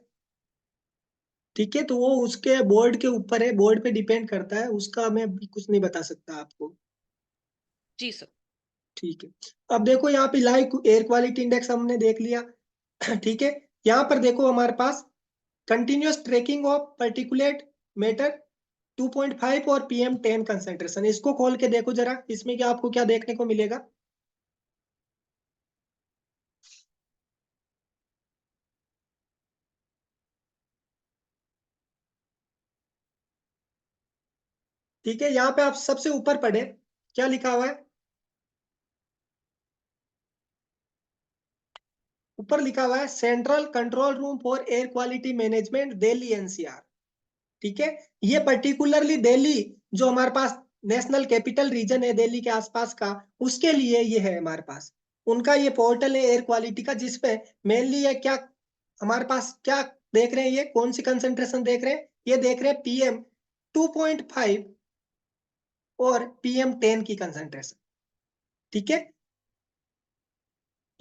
ठीक है, तो वो उसके बोर्ड के ऊपर है, बोर्ड पे डिपेंड करता है, उसका मैं अभी कुछ नहीं बता सकता आपको। जी सर। ठीक है, अब देखो यहाँ पे लाइव एयर क्वालिटी इंडेक्स हमने देख लिया। ठीक है, यहाँ पर देखो हमारे पास continuous tracking of particulate matter 2.5 और PM10 कंसेंट्रेशन, इसको खोल के देखो जरा, इसमें क्या आपको क्या देखने को मिलेगा। ठीक है, यहाँ पे आप सबसे ऊपर पढ़े, क्या लिखा हुआ है? ऊपर लिखा हुआ है central control room for air quality management Delhi NCR। ठीक है, ये पर्टिकुलरली दिल्ली, जो हमारे पास नेशनल कैपिटल रीजन है दिल्ली के आसपास का, उसके लिए ये है हमारे पास। उनका ये पोर्टल है एयर क्वालिटी का, जिसपे मेनली ये क्या हमारे पास क्या देख रहे हैं, ये कौन सी कंसेंट्रेशन देख रहे हैं, ये देख रहे हैं PM2.5 और PM10 की कंसेंट्रेशन। ठीक है,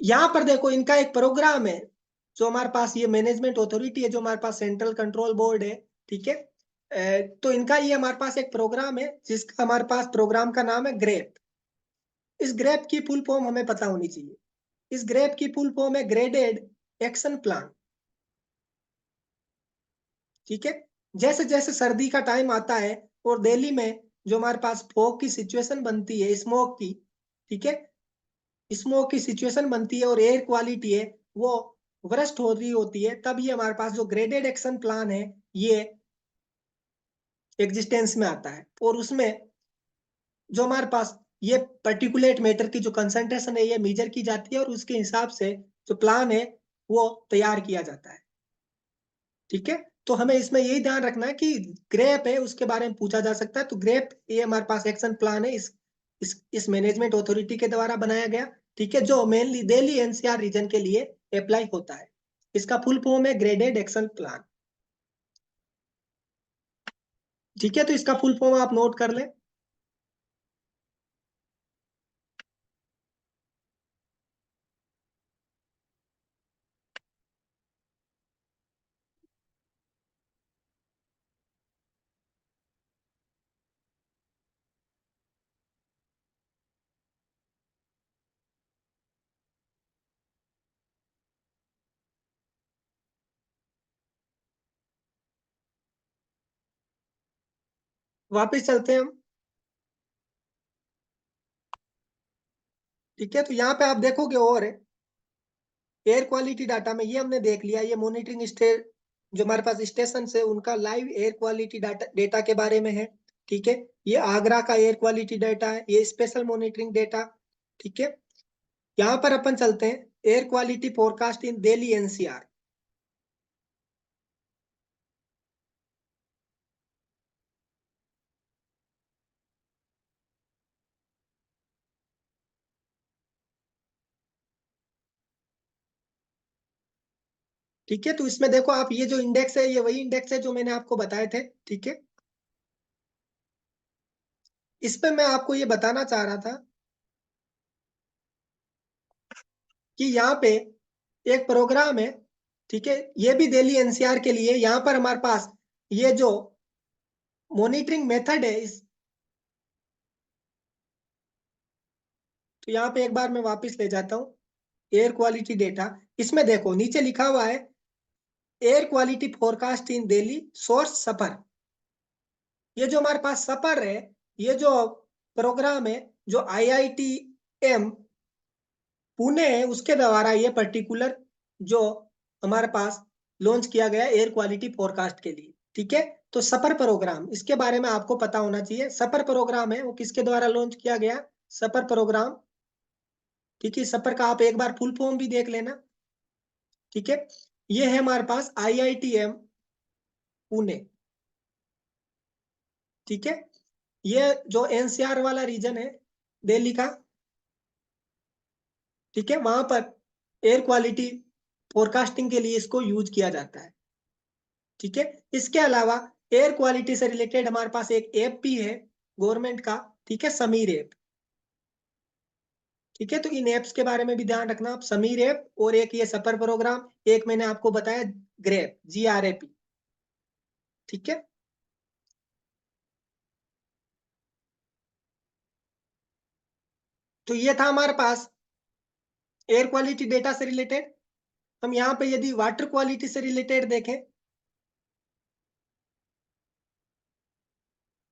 यहाँ पर देखो इनका एक प्रोग्राम है, जो हमारे पास ये मैनेजमेंट अथॉरिटी है, जो हमारे पास सेंट्रल कंट्रोल बोर्ड है। ठीक है, तो इनका ये हमारे पास एक प्रोग्राम है, जिसका हमारे पास प्रोग्राम का नाम है ग्रेप। इस ग्रेप की फुल फॉर्म हमें पता होनी चाहिए। इस ग्रेप की फुल फॉर्म है ग्रेडेड एक्शन प्लान। ठीक है, जैसे जैसे सर्दी का टाइम आता है और दिल्ली में जो हमारे पास फॉग की सिचुएशन बनती है, स्मोक की, ठीक है, स्मोक की सिचुएशन बनती है और एयर क्वालिटी है वो वर्स्ट हो रही होती है, तब ये हमारे पास जो ग्रेडेड एक्शन प्लान है ये एग्जिस्टेंस में आता है। और उसमें जो हमारे पास ये पर्टिकुलेट मैटर की जो कंसंट्रेशन है ये मेजर की जाती है, और उसके हिसाब से जो प्लान है वो तैयार किया जाता है। ठीक है, तो हमें इसमें यही ध्यान रखना है कि ग्रेप है उसके बारे में पूछा जा सकता है, तो ग्रेप ये हमारे पास एक्शन प्लान है, इस मैनेजमेंट अथॉरिटी के द्वारा बनाया गया। ठीक है, जो मेनली दिल्ली NCR रीजन के लिए अप्लाई होता है। इसका फुल फॉर्म है ग्रेडेड एक्शन प्लान। ठीक है, तो इसका फुल फॉर्म आप नोट कर लें। वापस चलते हैं हम। ठीक है, तो यहाँ पे आप देखोगे और एयर क्वालिटी डाटा में ये हमने देख लिया, ये मॉनिटरिंग जो हमारे पास स्टेशन है उनका लाइव एयर क्वालिटी डेटा के बारे में है। ठीक है, ये आगरा का एयर क्वालिटी डेटा है, ये स्पेशल मॉनिटरिंग डेटा। ठीक है, यहाँ पर अपन चलते हैं एयर क्वालिटी फोरकास्ट इन दिल्ली NCR। ठीक है, तो इसमें देखो आप, ये जो इंडेक्स है ये वही इंडेक्स है जो मैंने आपको बताए थे। ठीक है, इस पे मैं आपको ये बताना चाह रहा था कि यहाँ पे एक प्रोग्राम है। ठीक है, ये भी दिल्ली NCR के लिए, यहाँ पर हमारे पास ये जो मॉनिटरिंग मेथड है इस, तो यहाँ पे एक बार मैं वापस ले जाता हूँ एयर क्वालिटी डेटा। इसमें देखो नीचे लिखा हुआ है एयर क्वालिटी फोरकास्ट इन दिल्ली, सोर्स सफर। ये जो हमारे पास सफर है, ये जो प्रोग्राम है, जो IITM पुणे है उसके द्वारा ये पर्टिकुलर जो हमारे पास लॉन्च किया गया एयर क्वालिटी फोरकास्ट के लिए। ठीक है, तो सफर प्रोग्राम, इसके बारे में आपको पता होना चाहिए। सफर प्रोग्राम है वो किसके द्वारा लॉन्च किया गया? सफर प्रोग्राम। ठीक है, सफर का आप एक बार फुल फॉर्म भी देख लेना। ठीक है, ये है हमारे पास IITM पुणे। ठीक है, ये जो एनसीआर वाला रीजन है दिल्ली का, ठीक है, वहां पर एयर क्वालिटी फोरकास्टिंग के लिए इसको यूज किया जाता है। ठीक है, इसके अलावा एयर क्वालिटी से रिलेटेड हमारे पास एक ऐप भी है गवर्नमेंट का, ठीक है, समीर ऐप। ठीक है, तो इन एप्स के बारे में भी ध्यान रखना आप, समीर ऐप और एक ये सफर प्रोग्राम, एक मैंने आपको बताया ग्रेप, GRAP। ठीक है, तो ये था हमारे पास एयर क्वालिटी डेटा से रिलेटेड। हम यहाँ पे यदि वाटर क्वालिटी से रिलेटेड देखें,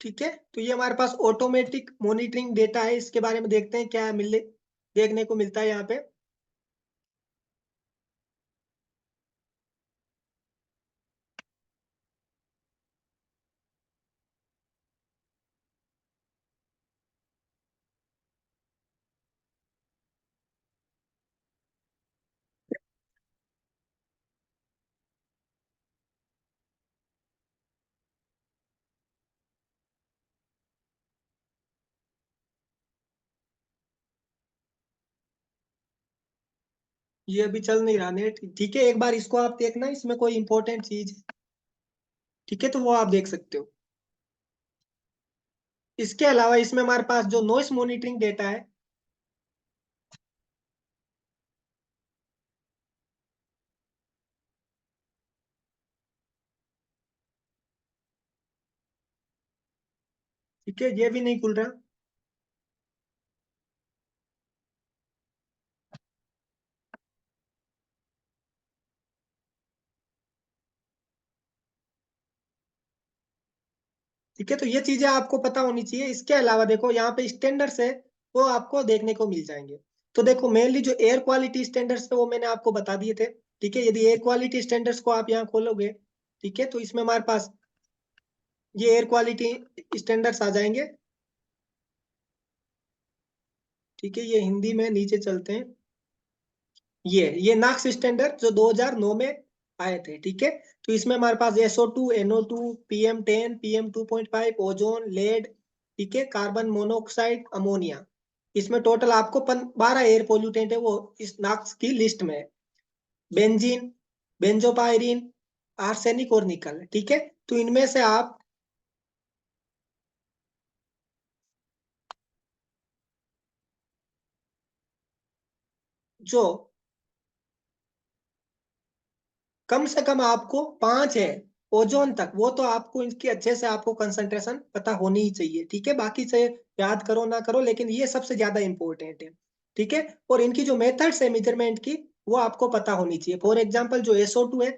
ठीक है, तो ये हमारे पास ऑटोमेटिक मॉनिटरिंग डेटा है, इसके बारे में देखते हैं क्या मिले देखने को मिलता है यहाँ पे। ये अभी चल नहीं रहा नेट, ठीक है, एक बार इसको आप देखना, इसमें कोई इंपॉर्टेंट चीज है, ठीक है, तो वो आप देख सकते हो। इसके अलावा इसमें हमारे पास जो नॉइस मॉनिटरिंग डेटा है, ठीक है, ये भी नहीं खुल रहा। ठीक है, तो ये चीजें आपको पता होनी चाहिए। इसके अलावा देखो यहाँ पे स्टैंडर्ड्स है, वो आपको देखने को मिल जाएंगे। तो देखो मेनली जो एयर क्वालिटी स्टैंडर्ड्स है वो मैंने आपको बता दिए थे। ठीक है, यदि एयर क्वालिटी स्टैंडर्ड्स को आप यहाँ खोलोगे, ठीक है, तो इसमें हमारे पास ये एयर क्वालिटी स्टैंडर्ड्स आ जाएंगे। ठीक है, ये हिंदी में नीचे चलते हैं। ये नाक्स स्टैंडर्ड जो 2009 में आए थे। ठीक है, तो इसमें हमारे पास SO2, NO2, PM10, PM2.5, ozone, lead, ठीक है, कार्बन मोनोऑक्साइड, अमोनिया, इसमें टोटल आपको 12 एयर पोल्यूटेंट है वो इस नाक्स की लिस्ट में है। बेंजीन, बेंजोपायरीन, आर्सेनिक और निकल। ठीक है, तो इनमें से आप जो कम से कम आपको 5 है ओजोन तक, वो तो आपको इनकी अच्छे से आपको कंसंट्रेशन पता होनी ही चाहिए। ठीक है, बाकी से याद करो ना करो, लेकिन ये सबसे ज्यादा इंपॉर्टेंट है। ठीक है, और इनकी जो मेथड्स है मेजरमेंट की, वो आपको पता होनी चाहिए। फॉर एग्जाम्पल जो SO2 है,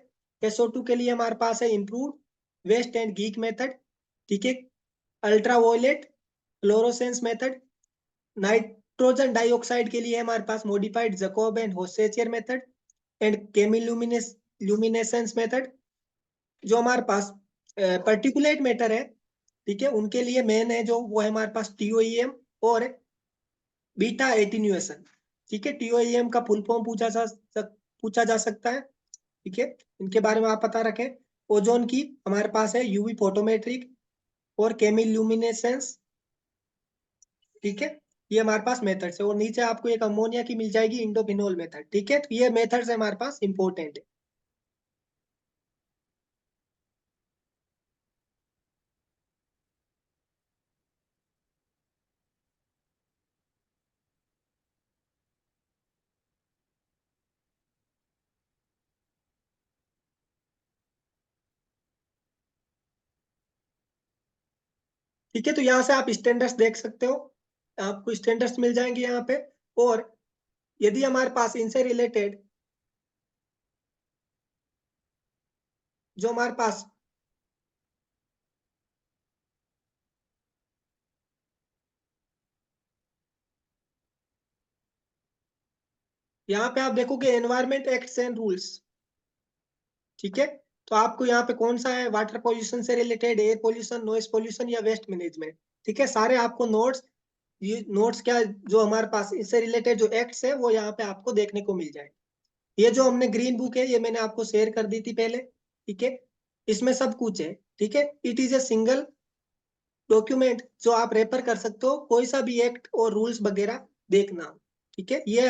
SO2 के लिए हमारे पास है improve West and Gaeke method. ठीक है, ultraviolet fluorescence method. Nitrogen dioxide के लिए हमारे पास modified Jacob and Hochheiser method and chemiluminescence method. जो हमारे पास पर्टिकुलेट मैटर है, ठीक है, उनके लिए मेन है जो वो है हमारे पास TOEM और बीटा एटीन्यूएशन। ठीक है, TOEM का फुल फॉर्म पूछा जा सकता है। ठीक है, इनके बारे में आप पता रखें। ओजोन की हमारे पास है UV फोटोमेट्रिक और केमिल्यूमिनेसेंस। ठीक है, ये हमारे पास मेथड्स है, और नीचे आपको एक अमोनिया की मिल जाएगी, इंडोफिनोल मेथड। ठीक है, तो ये मेथड्स है हमारे पास इंपॉर्टेंट है। ठीक है, तो यहाँ से आप स्टैंडर्ड्स देख सकते हो, आपको स्टैंडर्ड्स मिल जाएंगे यहाँ पे। और यदि हमारे पास इनसे रिलेटेड जो हमारे पास यहाँ पे आप देखोगे एनवायरमेंट एक्ट्स एंड रूल्स। ठीक है, तो आपको यहाँ पे कौन सा है, वाटर पोल्यूशन से related, air pollution, noise pollution या वेस्ट मैनेजमेंट। ठीक है, सारे आपको नोट्स, ये नोट्स क्या जो हमारे पास इससे रिलेटेड जो एक्ट्स है वो यहाँ पे आपको देखने को मिल जाए। ये जो हमने ग्रीन बुक है ये मैंने आपको शेयर कर दी थी पहले। ठीक है, इसमें सब कुछ है। ठीक है, it is a single document जो आप रेफर कर सकते हो, कोई सा भी एक्ट और रूल्स वगैरह देखना। ठीक है, ये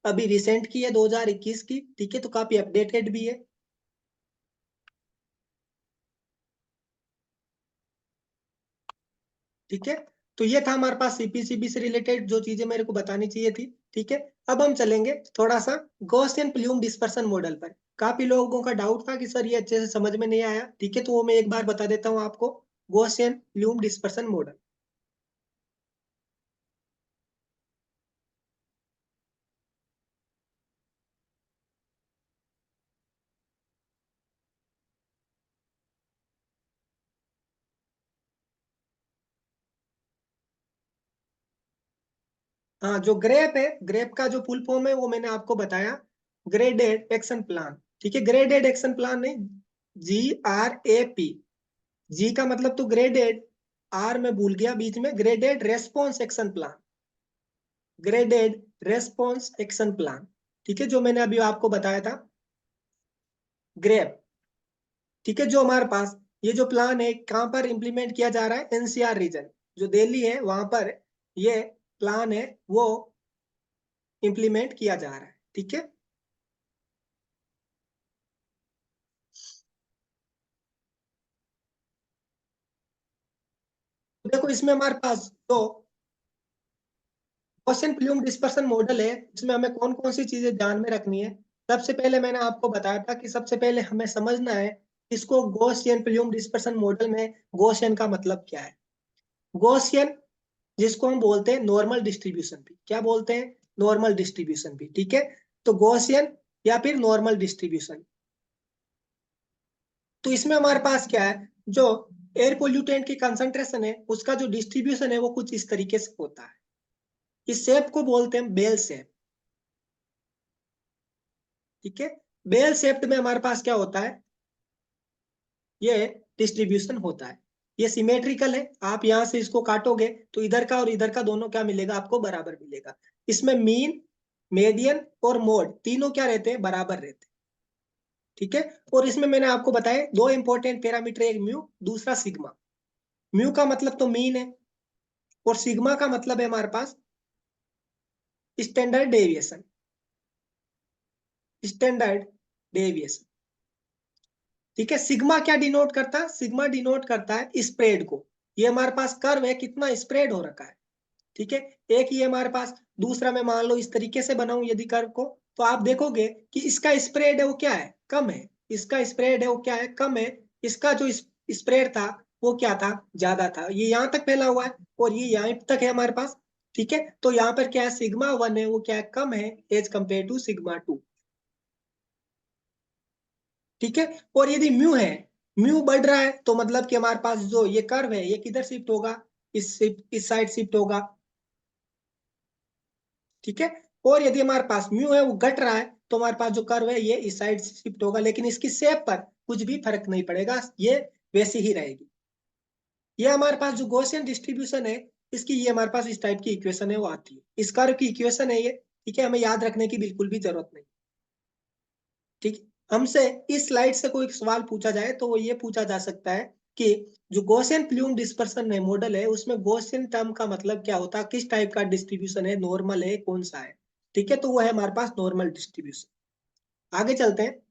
अभी रिसेंट की है 2021 की। ठीक है, तो काफी अपडेटेड भी है। ठीक है, तो ये था हमारे पास सीपीसीबी से रिलेटेड जो चीजें मेरे को बतानी चाहिए थी। ठीक है, अब हम चलेंगे थोड़ा सा गॉसियन प्लूम डिस्पर्सन मॉडल पर। काफी लोगों का डाउट था कि सर ये अच्छे से समझ में नहीं आया। ठीक है, तो वो मैं एक बार बता देता हूँ आपको। Gaussian plume dispersion model. हाँ, जो ग्रेप है, ग्रेप का जो फुल फॉर्म है वो मैंने आपको बताया, ग्रेडेड एक्शन प्लान। ठीक है, ग्रेडेड एक्शन प्लान नहीं, GRAP। जी का मतलब तो ग्रेडेड, आर में भूल गया बीच में, graded response action plan. Graded response action plan. ठीक है, जो मैंने अभी आपको बताया था, ग्रेप। ठीक है, जो हमारे पास ये जो प्लान है कहाँ पर इंप्लीमेंट किया जा रहा है, एनसीआर रीजन, जो दिल्ली है वहां पर ये प्लान है वो इंप्लीमेंट किया जा रहा है। ठीक है, तो देखो इसमें हमारे पास जो गॉसियन प्लूम डिस्पर्सन मॉडल है, इसमें हमें कौन कौन सी चीजें ध्यान में रखनी है। सबसे पहले मैंने आपको बताया था कि सबसे पहले हमें समझना है इसको गॉसियन प्लूम डिस्पर्सन मॉडल में गॉसियन का मतलब क्या है। गॉसियन, जिसको हम बोलते हैं नॉर्मल डिस्ट्रीब्यूशन भी, क्या बोलते हैं, नॉर्मल डिस्ट्रीब्यूशन भी। ठीक है, तो गॉसियन या फिर नॉर्मल डिस्ट्रीब्यूशन, तो इसमें हमारे पास क्या है, जो एयर पोल्यूटेंट की कंसंट्रेशन है उसका जो डिस्ट्रीब्यूशन है वो कुछ इस तरीके से होता है। इस शेप को बोलते हैं बेल शेप। ठीक है, बेल शेप्ड में हमारे पास क्या होता है, ये डिस्ट्रीब्यूशन होता है। ये सिमेट्रिकल है, आप यहां से इसको काटोगे तो इधर का और इधर का दोनों क्या मिलेगा, आपको बराबर मिलेगा। इसमें मीन, मेडियन और मोड तीनों क्या रहते हैं, बराबर रहते हैं। ठीक है, और इसमें मैंने आपको बताया दो इंपॉर्टेंट पैरामीटर, एक म्यू, दूसरा सिग्मा। म्यू का मतलब तो मीन है, और सिग्मा का मतलब है हमारे पास स्टैंडर्ड डेविएशन। Standard deviation. ठीक है, सिग्मा क्या डिनोट करता है, सिग्मा डिनोट करता है स्प्रेड को। ये हमारे पास कर्व है, कितना स्प्रेड हो रखा है। ठीक है, एक ये हमारे पास, दूसरा मैं मान लो इस तरीके से बनाऊं यदि कर्व को, तो आप देखोगे कि इसका स्प्रेड है वो क्या है, कम है। इसका स्प्रेड है वो क्या है, कम है। इसका जो स्प्रेड था वो क्या था, ज्यादा था। ये यहाँ तक फैला हुआ है और ये यहाँ तक है हमारे पास। ठीक है, तो यहाँ पर क्या है, सिग्मा वन है वो क्या है, कम है as compare to sigma two. ठीक है, और यदि म्यू है, म्यू बढ़ रहा है तो मतलब कि हमारे पास जो ये कर्व है ये किधर शिफ्ट होगा, इस साइड शिफ्ट होगा। ठीक है, और यदि हमारे पास म्यू है वो घट रहा है तो हमारे पास जो कर्व है ये इस साइड शिफ्ट होगा, लेकिन इसकी शेप पर कुछ भी फर्क नहीं पड़ेगा, ये वैसी ही रहेगी। ये हमारे पास जो गॉसियन डिस्ट्रीब्यूशन है, इसकी ये हमारे पास इस टाइप की इक्वेशन है वो आती है, इस कर्व की इक्वेशन है ये। ठीक है, हमें याद रखने की बिल्कुल भी जरूरत नहीं। ठीक, हमसे इस स्लाइड से कोई सवाल पूछा जाए तो वो ये पूछा जा सकता है कि जो गॉसियन प्लूम डिस्पर्सन है मॉडल है, उसमें गॉसियन टर्म का मतलब क्या होता है, किस टाइप का डिस्ट्रीब्यूशन है, नॉर्मल है, कौन सा है। ठीक है, तो वो है हमारे पास नॉर्मल डिस्ट्रीब्यूशन। आगे चलते हैं।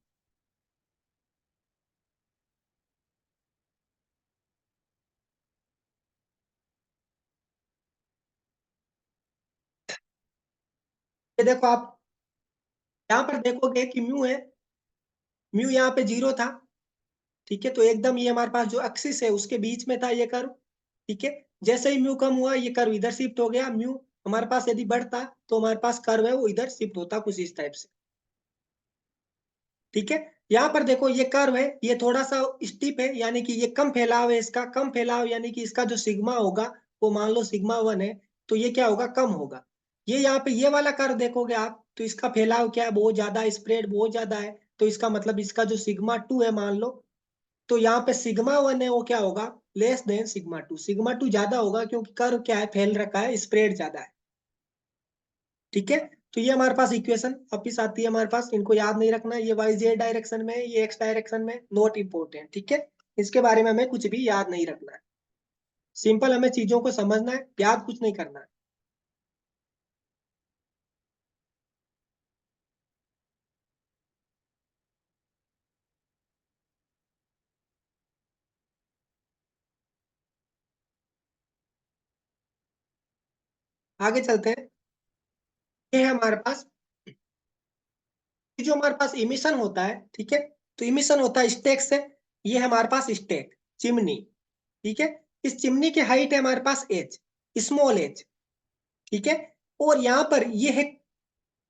ये देखो आप यहाँ पर देखोगे कि म्यू है, म्यू यहाँ पे 0 था। ठीक है, तो एकदम ये हमारे पास जो एक्सिस है उसके बीच में था ये कर्व। ठीक है, जैसे ही म्यू कम हुआ ये कर्व इधर शिफ्ट हो गया। म्यू हमारे पास यदि बढ़ता तो हमारे पास कर्व है वो इधर शिफ्ट होता कुछ इस टाइप से। ठीक है, यहाँ पर देखो ये कर्व है ये थोड़ा सा स्टीप है, यानी कि ये कम फैलाव है, इसका कम फैलाव, यानी कि इसका जो सिग्मा होगा वो मान लो सिग्मा वन है, तो ये क्या होगा, कम होगा। ये यहाँ पे ये वाला कर्व देखोगे आप तो इसका फैलाव क्या है, बहुत ज्यादा, स्प्रेड बहुत ज्यादा है। तो इसका मतलब इसका जो सिग्मा टू है मान लो, तो यहाँ पे सिग्मा वन है वो क्या होगा, less than sigma two. Sigma to ज्यादा होगा क्योंकि कर्व क्या है, फैल रखा है, स्प्रेड ज्यादा है। ठीक है, तो ये हमारे पास इक्वेशन वापिस आती है हमारे पास, इनको याद नहीं रखना, ये वाई जेड डायरेक्शन में, ये एक्स डायरेक्शन में, नॉट इम्पोर्टेंट। ठीक है, इसके बारे में हमें कुछ भी याद नहीं रखना है। सिंपल हमें चीजों को समझना है, याद कुछ नहीं करना है। आगे चलते हैं। ये है हमारे पास, जो हमारे पास इमिशन होता है, ठीक है, तो इमिशन होता है स्टेक से। ये है हमारे पास स्टेक, चिमनी, ठीक है। इस चिमनी की हाइट है हमारे पास एच, स्मॉल एच, ठीक है। और यहाँ पर ये है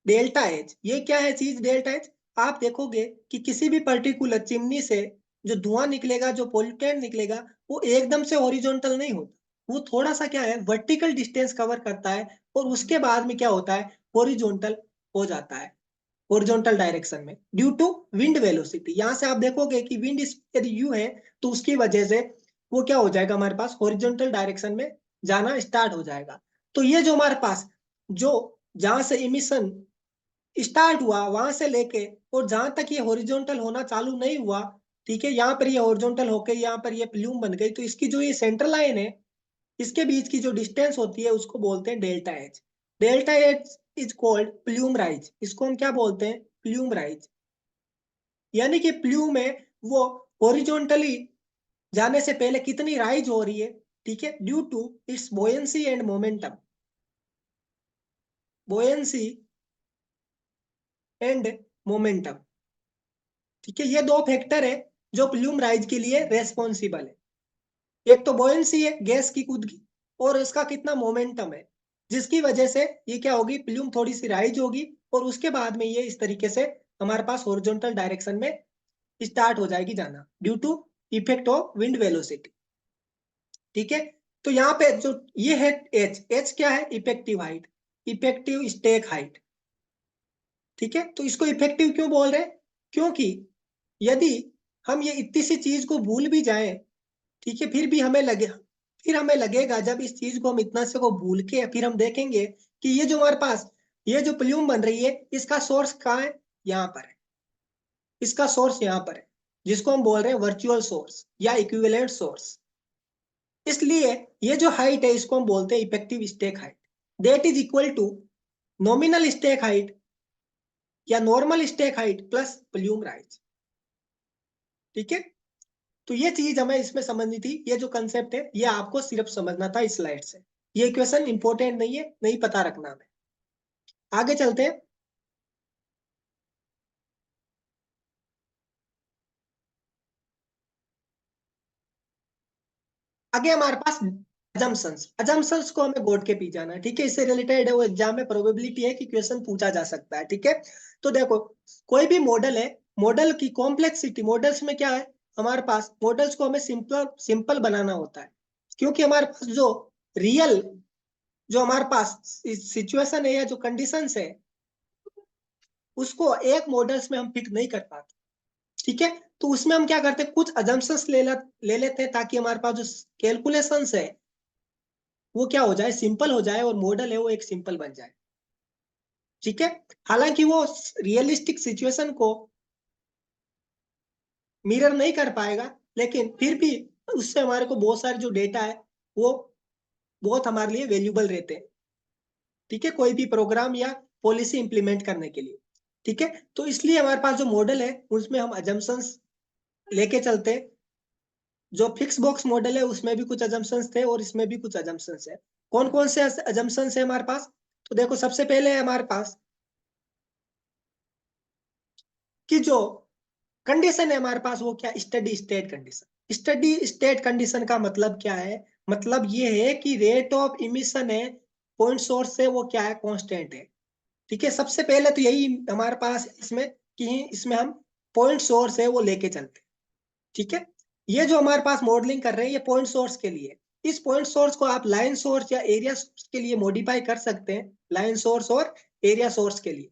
डेल्टा एच। ये क्या है चीज डेल्टा एच? आप देखोगे कि किसी भी पर्टिकुलर चिमनी से जो धुआं निकलेगा, जो पोल्यूटेंट निकलेगा, वो एकदम से हॉरिजॉन्टल नहीं होता। वो थोड़ा सा क्या है, वर्टिकल डिस्टेंस कवर करता है, और उसके बाद में क्या होता है, हॉरिजॉन्टल हो जाता है, हॉरिजॉन्टल डायरेक्शन में, ड्यू टू विंड वेलोसिटी। यहाँ से आप देखोगे कि विंड यदि यू है, तो उसकी वजह से वो क्या हो जाएगा, हमारे पास हॉरिजॉन्टल डायरेक्शन में जाना स्टार्ट हो जाएगा। तो ये जो हमारे पास, जो जहां से इमिशन स्टार्ट हुआ वहां से लेके और जहां तक ये हॉरिजॉन्टल होना चालू नहीं हुआ, ठीक है, यहाँ पर ये हॉरिजॉन्टल होके यहाँ पर ये प्लूम बन गई, तो इसकी जो ये सेंट्रल लाइन है, इसके बीच की जो डिस्टेंस होती है उसको बोलते हैं delta H. Delta H is called plume rise. इसको हम क्या बोलते हैं, प्लूम राइज। यानी कि प्लूम है वो हॉरिजॉन्टली जाने से पहले कितनी राइज हो रही है, ठीक है, due to its buoyancy and momentum. Buoyancy and momentum, ठीक है, ये दो फैक्टर है जो प्लूम राइज के लिए रेस्पॉन्सिबल है। एक तो बोयंसी है गैस की खुद की, और इसका कितना मोमेंटम है, जिसकी वजह से ये क्या होगी, प्लूम थोड़ी सी राइज होगी, और उसके बाद में ये इस तरीके से हमारे पास हॉरिजॉन्टल डायरेक्शन में स्टार्ट हो जाएगी जाना, due to effect of wind velocity, ठीक है। तो यहाँ पे जो ये है एच, एच क्या है, effective height, effective stack height, ठीक है। तो इसको इफेक्टिव क्यों बोल रहे हैं, क्योंकि यदि हम ये इतनी सी चीज को भूल भी जाएं, ठीक है, फिर हमें लगेगा जब इस चीज को हम इतना से को भूल के फिर हम देखेंगे कि ये जो हमारे पास ये जो प्लूम बन रही है, इसका सोर्स कहाँ है, यहाँ पर है। इसका सोर्स यहाँ पर है, जिसको हम बोल रहे हैं वर्चुअल सोर्स या इक्विवेलेंट सोर्स। इसलिए ये जो हाइट है इसको हम बोलते हैं effective stack height. That is equal to nominal stack height या normal stack height plus plume rise, ठीक है। तो ये चीज हमें इसमें समझनी थी, ये जो कंसेप्ट है ये आपको सिर्फ समझना था इस स्लाइड से। ये क्वेश्चन इंपॉर्टेंट नहीं है, नहीं पता रखना हमें। आगे चलते हैं। आगे हमारे पास अजम्पशंस। अजम्पशंस को हमें गोड के पी जाना है, ठीक है, इससे रिलेटेड है वो एग्जाम में प्रोबेबिलिटी है कि क्वेश्चन पूछा जा सकता है, ठीक है। तो देखो, कोई भी मॉडल है, मॉडल की कॉम्प्लेक्सिटी, मॉडल्स में क्या है, हमारे पास मॉडल्स को हमें सिंपल सिंपल बनाना होता है, क्योंकि हमारे पास जो रियल, जो हमारे पास सिचुएशन है या जो कंडीशंस है, उसको एक मॉडल्स में हम पिक नहीं कर पाते, ठीक है। तो उसमें हम क्या करते हैं, कुछ अजम्पशंस ले लेते हैं, ताकि हमारे पास जो कैलकुलेशंस है वो क्या हो जाए, सिंपल हो जाए, और मॉडल है वो एक सिंपल बन जाए, ठीक है। हालांकि वो रियलिस्टिक सिचुएशन को मिरर नहीं कर पाएगा, लेकिन फिर भी उससे हमारे को बहुत सारे जो डेटा है वो बहुत हमारे लिए वैल्यूबल रहते हैं, ठीक है, कोई भी प्रोग्राम या पॉलिसी इंप्लीमेंट करने के लिए, ठीक है। तो इसलिए हमारे पास जो मॉडल है उसमें हम अजम्पशंस लेके चलते हैं। जो फिक्स बॉक्स मॉडल है उसमें भी कुछ अजम्पशंस थे और इसमें भी कुछ अजम्पशंस है। कौन कौन से अजम्पशंस है हमारे पास, तो देखो, सबसे पहले है हमारे पास कि जो कंडीशन है हमारे पास वो क्या, steady state condition. Steady state condition का मतलब क्या है, मतलब ये है कि रेट ऑफ इमिशन है पॉइंट सोर्स से वो क्या है, कांस्टेंट है, ठीक है। सबसे पहले तो यही हमारे पास इसमें कि इसमें हम पॉइंट सोर्स है वो लेके चलते हैं, ठीक है। ये जो हमारे पास मॉडलिंग कर रहे हैं ये पॉइंट सोर्स के लिए। इस पॉइंट सोर्स को आप लाइन सोर्स या एरिया सोर्स के लिए मॉडिफाई कर सकते हैं, लाइन सोर्स और एरिया सोर्स के लिए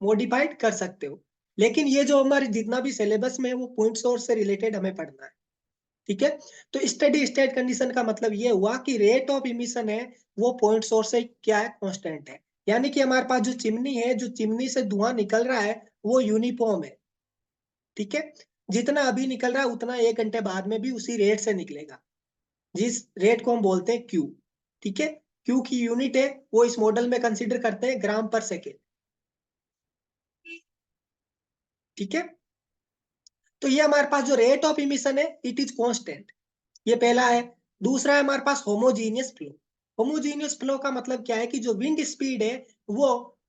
मॉडिफाइड कर सकते हो। लेकिन ये जो हमारे जितना भी सिलेबस में है वो पॉइंट सोर्स से रिलेटेड हमें पढ़ना है, ठीक है। तो स्टडी स्टेट कंडीशन का मतलब ये हुआ कि रेट ऑफ इमिशन है वो पॉइंट सोर्स से क्या है, कांस्टेंट है। यानी कि हमारे पास जो चिमनी है, जो चिमनी से धुआं निकल रहा है वो यूनिफॉर्म है, ठीक है। जितना अभी निकल रहा है उतना 1 घंटे बाद में भी उसी रेट से निकलेगा, जिस रेट को हम बोलते हैं क्यू। ठीक है, क्यू की यूनिट है वो इस मॉडल में कंसीडर करते हैं ग्राम पर सेकेंड। ठीक है, तो ये हमारे पास जो रेट ऑफ इमिशन है इट इज कांस्टेंट, ये पहला है। दूसरा है हमारे पास होमोजीनियस फ्लो। होमोजीनियस फ्लो का मतलब क्या है कि जो विंड स्पीड है वो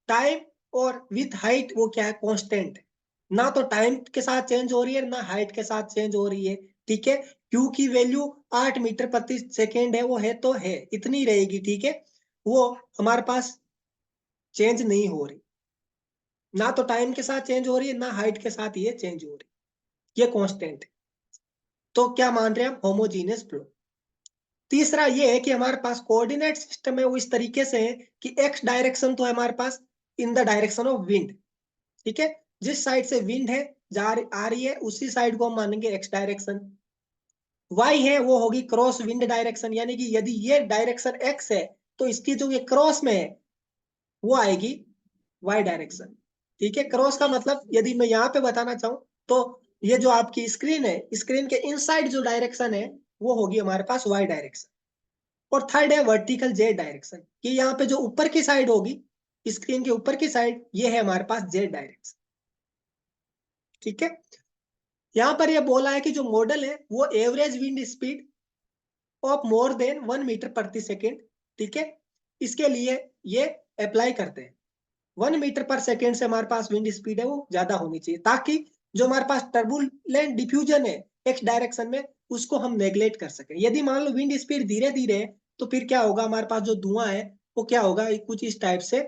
टाइम और विथ हाइट वो क्या है, कांस्टेंट है। ना तो टाइम के साथ चेंज हो रही है ना हाइट के साथ चेंज हो रही है। ठीक है, क्यू की वैल्यू 8 मीटर प्रति सेकेंड है, वो है तो है इतनी रहेगी। ठीक है, वो हमारे पास चेंज नहीं हो रही, ना तो टाइम के साथ चेंज हो रही है ना हाइट के साथ ये चेंज हो रही है, ये कांस्टेंट है। तो क्या मान रहे हैं हम, होमोजीनियस फ्लो। तीसरा ये है कि हमारे पास कोऑर्डिनेट सिस्टम है वो इस तरीके से है कि एक्स डायरेक्शन तो है हमारे पास in the direction of wind. ठीक है, जिस साइड से विंड है आ रही है उसी साइड को हम मानेंगे एक्स डायरेक्शन। वाई है वो होगी क्रॉस विंड डायरेक्शन, यानी कि यदि ये डायरेक्शन एक्स है तो इसकी जो ये क्रॉस में है वो आएगी वाई डायरेक्शन। ठीक है, क्रॉस का मतलब यदि मैं यहाँ पे बताना चाहूँ तो ये जो आपकी स्क्रीन है, स्क्रीन के इनसाइड जो डायरेक्शन है वो होगी हमारे पास वाई डायरेक्शन। और थर्ड है वर्टिकल जेड डायरेक्शन, ये यहाँ पे जो ऊपर की साइड होगी, स्क्रीन के ऊपर की साइड, ये है हमारे पास जेड डायरेक्शन। ठीक है, यहाँ पर ये बोला है कि जो मॉडल है वो average wind speed of more than 1 metre प्रति सेकेंड। ठीक है, इसके लिए ये अप्लाई करते हैं 1 मीटर पर सेकेंड से हमारे पास विंड स्पीड है वो ज्यादा होनी चाहिए, ताकि जो हमारे पास टर्बुलेंट डिफ्यूजन है एक्स डायरेक्शन में उसको हम नेग्लेक्ट कर सकें। यदि मान लो विंड स्पीड धीरे धीरे है तो फिर क्या होगा, हमारे पास जो धुआं है वो क्या होगा, कुछ इस टाइप से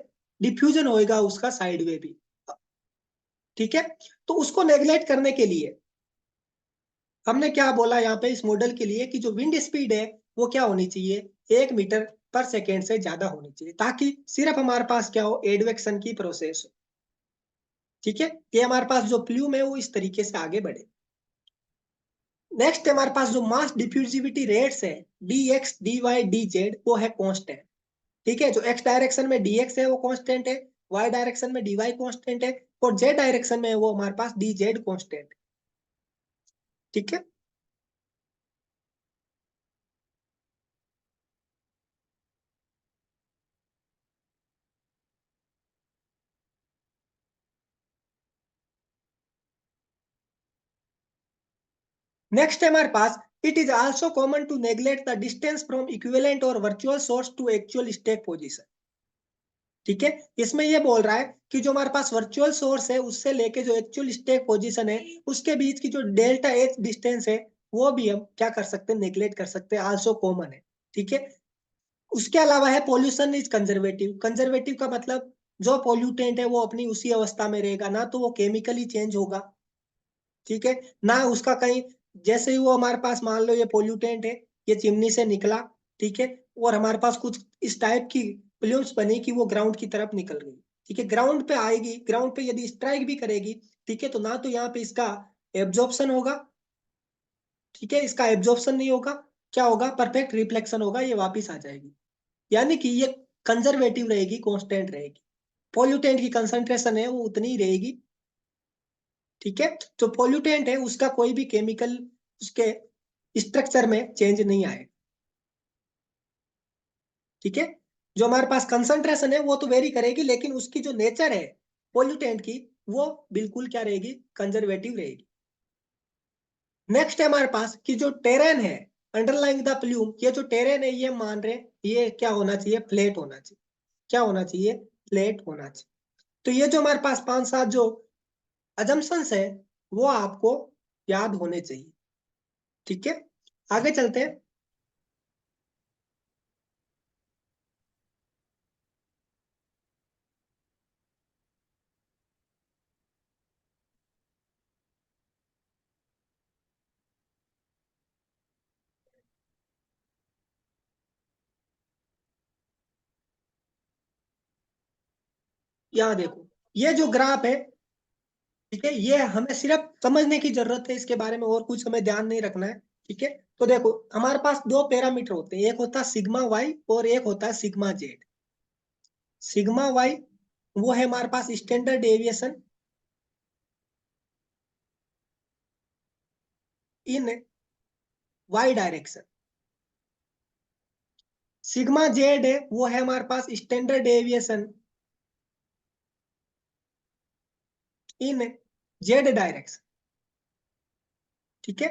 डिफ्यूजन होएगा उसका साइड वे भी। ठीक है, तो उसको नेग्लेक्ट करने के लिए हमने क्या बोला यहाँ पे इस मॉडल के लिए कि जो विंड स्पीड है वो क्या होनी चाहिए, 1 मीटर पर सेकेंड से ज्यादा होनी चाहिए, ताकि सिर्फ हमारे पास क्या हो, एडवेक्शन की प्रोसेस हो। ठीक है, ये हमारे पास जो प्लूम है वो इस तरीके से आगे बढ़े। नेक्स्ट हमारे पास जो मास डिफ्यूजिविटी रेट्स है D X D Y D Z वो है कांस्टेंट। ठीक है, जो एक्स डायरेक्शन में डी एक्स है वो कांस्टेंट है, वाई डायरेक्शन में डी वाई कांस्टेंट है, और जेड डायरेक्शन में वो हमारे पास डी जेड कांस्टेंट। ठीक है, नेक्स्ट है हमारे पास it is also common to neglect the distance from equivalent और virtual source to actual stack position. ठीक है, इसमें ये बोल रहा है कि जो हमारे पास वर्चुअल सोर्स है उससे लेके जो एक्चुअल स्टेक पोजीशन है उसके बीच की जो डेल्टा एच डिस्टेंस है वो भी हम क्या कर सकते हैं, नेग्लेक्ट कर सकते हैं, आल्सो कॉमन है। ठीक है, उसके अलावा है पॉल्यूशन इज कंजर्वेटिव। कंजर्वेटिव का मतलब जो पॉल्यूटेंट है वो अपनी उसी अवस्था में रहेगा, ना तो वो केमिकली चेंज होगा। ठीक है, ना उसका कहीं, जैसे ही वो हमारे पास मान लो ये पोल्यूटेंट है, ये चिमनी से निकला, ठीक है, और हमारे पास कुछ इस टाइप की प्लूम्स बनी कि वो ग्राउंड की तरफ निकल गई। ठीक है, ग्राउंड पे आएगी, ग्राउंड पे यदि स्ट्राइक भी करेगी, ठीक है, तो ना तो यहाँ पे इसका एब्जॉर्प्शन होगा, ठीक है, इसका एब्जॉर्प्शन नहीं होगा, क्या होगा, परफेक्ट रिफ्लेक्शन होगा, ये वापिस आ जाएगी। यानी कि ये कंजर्वेटिव रहेगी, कांस्टेंट रहेगी। पॉल्यूटेंट की कंसंट्रेशन है वो उतनी ही रहेगी। ठीक है, जो पॉल्यूटेंट है उसका कोई भी केमिकल उसके स्ट्रक्चर में चेंज नहीं आएगा। ठीक है, जो हमारे पास कंसंट्रेशन है वो तो वेरी करेगी, लेकिन उसकी जो नेचर है पॉल्यूटेंट की वो बिल्कुल क्या रहेगी, कंजर्वेटिव रहेगी। नेक्स्ट है हमारे पास कि जो टेरेन है अंडरलाइंग द प्लूम, ये जो टेरेन है ये मान रहे ये क्या होना चाहिए, फ्लैट होना चाहिए। क्या होना चाहिए, फ्लैट होना चाहिए। तो ये जो हमारे पास 5-7 जो अजम्पशंस है वो आपको याद होने चाहिए। ठीक है, आगे चलते हैं। यहाँ देखो, ये जो ग्राफ है, ठीक है, ये हमें सिर्फ समझने की जरूरत है, इसके बारे में और कुछ हमें ध्यान नहीं रखना है। ठीक है, तो देखो हमारे पास दो पैरामीटर होते हैं, एक होता है सिग्मा वाई और एक होता है सिग्मा जेड। सिग्मा वाई वो है हमारे पास स्टैंडर्ड डेविएशन इन वाई डायरेक्शन। सिग्मा जेड है वो है हमारे पास स्टैंडर्ड डेविएशन इन जेड डायरेक्शन। ठीक है,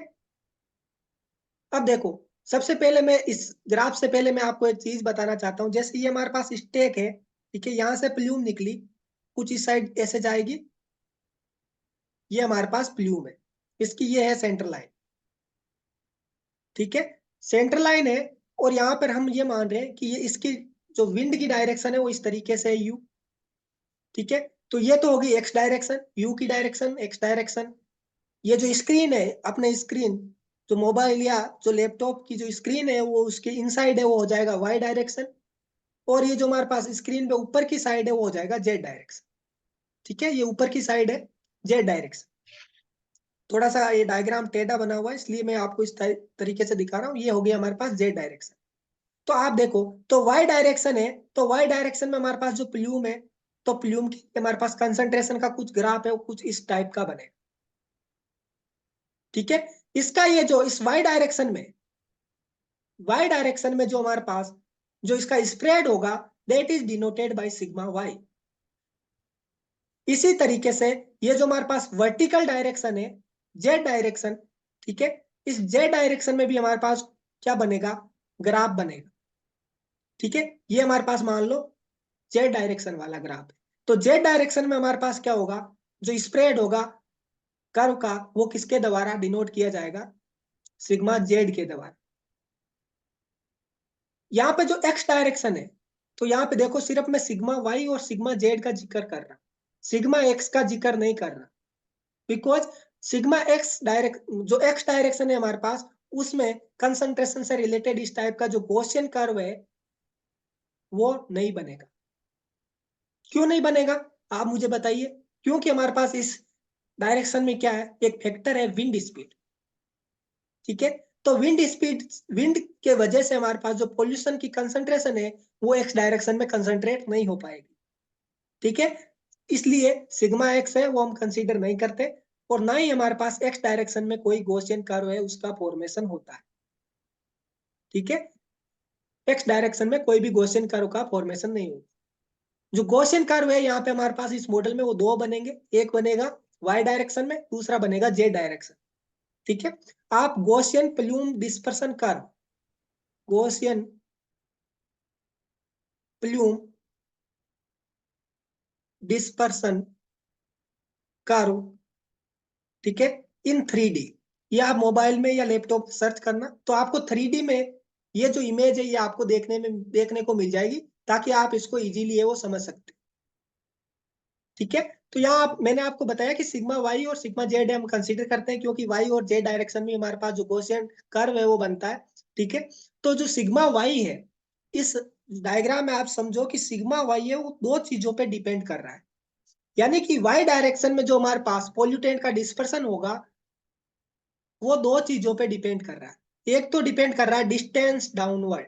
अब देखो, सबसे पहले मैं इस ग्राफ से पहले मैं आपको एक चीज बताना चाहता हूँ। जैसे ये हमारे पास स्टेक है, ठीक है, यहां से प्लूम निकली, कुछ इस साइड ऐसे जाएगी, ये हमारे पास प्लूम है, इसकी ये है सेंटर लाइन। ठीक है, सेंटर लाइन है, और यहाँ पर हम ये मान रहे हैं कि ये इसकी जो विंड की डायरेक्शन है वो इस तरीके से है यू। ठीक है, तो ये तो होगी एक्स डायरेक्शन, यू की डायरेक्शन एक्स डायरेक्शन। ये जो स्क्रीन है, अपने स्क्रीन, जो मोबाइल या जो लैपटॉप की जो स्क्रीन है वो उसके इनसाइड है, वो हो जाएगा वाई डायरेक्शन। और ये जो हमारे पास स्क्रीन पे ऊपर की साइड है वो हो जाएगा जेड डायरेक्शन। ठीक है, ये ऊपर की साइड है जेड डायरेक्शन। थोड़ा सा ये डायग्राम टेढ़ा बना हुआ है इसलिए मैं आपको इस तरीके से दिखा रहा हूँ। ये हो गया हमारे पास जेड डायरेक्शन। तो आप देखो, तो वाई डायरेक्शन है, तो वाई डायरेक्शन में हमारे पास जो प्लूम है, तो प्लूम की हमारे पास कंसंट्रेशन का कुछ ग्राफ है, वो कुछ इस टाइप का बने। ठीक है, इसका ये जो इस वाई डायरेक्शन में, वाई डायरेक्शन में जो हमारे पास जो इसका स्प्रेड होगा, that is denoted by sigma Y. इसी तरीके से ये जो हमारे पास वर्टिकल डायरेक्शन है, जेड डायरेक्शन, ठीक है, इस जेड डायरेक्शन में भी हमारे पास क्या बनेगा, ग्राफ बनेगा। ठीक है, ये हमारे पास मान लो जेड डायरेक्शन वाला ग्राफ है। तो जेड डायरेक्शन में हमारे पास क्या होगा, जो स्प्रेड होगा कर्व का, वो किसके द्वारा डिनोट किया जाएगा, सिग्मा जेड के द्वारा। यहाँ पे जो एक्स डायरेक्शन है, तो यहाँ पे देखो सिर्फ मैं सिग्मा वाई और सिग्मा जेड का जिक्र कर रहा, सिग्मा एक्स का जिक्र नहीं कर रहा। बिकॉज सिग्मा एक्स डायरेक्ट जो एक्स डायरेक्शन है हमारे पास, उसमें कंसंट्रेशन से रिलेटेड इस टाइप का जो गॉसियन कर्व है वो नहीं बनेगा। क्यों नहीं बनेगा, आप मुझे बताइए। क्योंकि हमारे पास इस डायरेक्शन में क्या है, एक फैक्टर है विंड स्पीड। ठीक है, तो विंड स्पीड, विंड के वजह से हमारे पास जो पोल्यूशन की कंसंट्रेशन है वो एक्स डायरेक्शन में कंसंट्रेट नहीं हो पाएगी। ठीक है, इसलिए सिग्मा एक्स है वो हम कंसीडर नहीं करते, और ना ही हमारे पास एक्स डायरेक्शन में कोई गॉसियन कर्व है उसका फॉर्मेशन होता है। ठीक है, एक्स डायरेक्शन में कोई भी गॉसियन कर्व का फॉर्मेशन नहीं होता। जो गॉसियन कर्व है यहाँ पे हमारे पास इस मॉडल में वो दो बनेंगे, एक बनेगा वाई डायरेक्शन में, दूसरा बनेगा जेड डायरेक्शन। ठीक है, आप Gaussian plume dispersion curve, Gaussian plume dispersion curve, ठीक है, इन 3D, ये आप मोबाइल में या लैपटॉप सर्च करना, तो आपको 3D में ये जो इमेज है ये आपको देखने को मिल जाएगी, ताकि आप इसको इजीली है वो समझ सकते। ठीक है, तो यहाँ आप, मैंने आपको बताया कि सिग्मा वाई और सिग्मा जेड हम कंसीडर करते हैं, क्योंकि वाई और जेड डायरेक्शन में हमारे पास जो गॉसियन कर्व है वो बनता है। ठीक है, तो जो सिग्मा वाई है, इस डायग्राम में आप समझो कि सिग्मा वाई है वो दो चीजों पे डिपेंड कर रहा है। यानी कि वाई डायरेक्शन में जो हमारे पास पोल्यूटेंट का डिस्पर्सन होगा वो दो चीजों पे डिपेंड कर रहा है। एक तो डिपेंड कर रहा है डिस्टेंस डाउनवर्ड,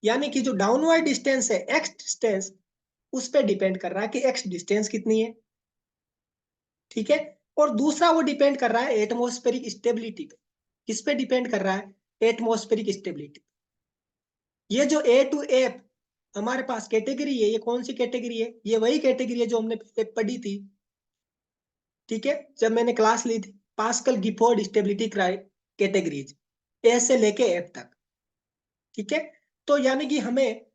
यानी कि जो डाउनवर्ड डिस्टेंस है एक्स डिस्टेंस, उस पे डिपेंड कर रहा है कि एक्स डिस्टेंस कितनी है। ठीक है, और दूसरा वो डिपेंड कर रहा है एटमॉस्फेरिक स्टेबिलिटी पे। किस पे डिपेंड कर रहा है, एटमॉस्फेरिक स्टेबिलिटी। ये जो ए टू एफ हमारे पास कैटेगरी है, ये कौन सी कैटेगरी है, ये वही कैटेगरी है जो हमने पहले पढ़ी थी। ठीक है, जब मैंने क्लास ली थी, पास्कल गिफोर्ड स्टेबिलिटी कैटेगरीज, ए से लेके एफ तक। ठीक है, तो यानी कि हमें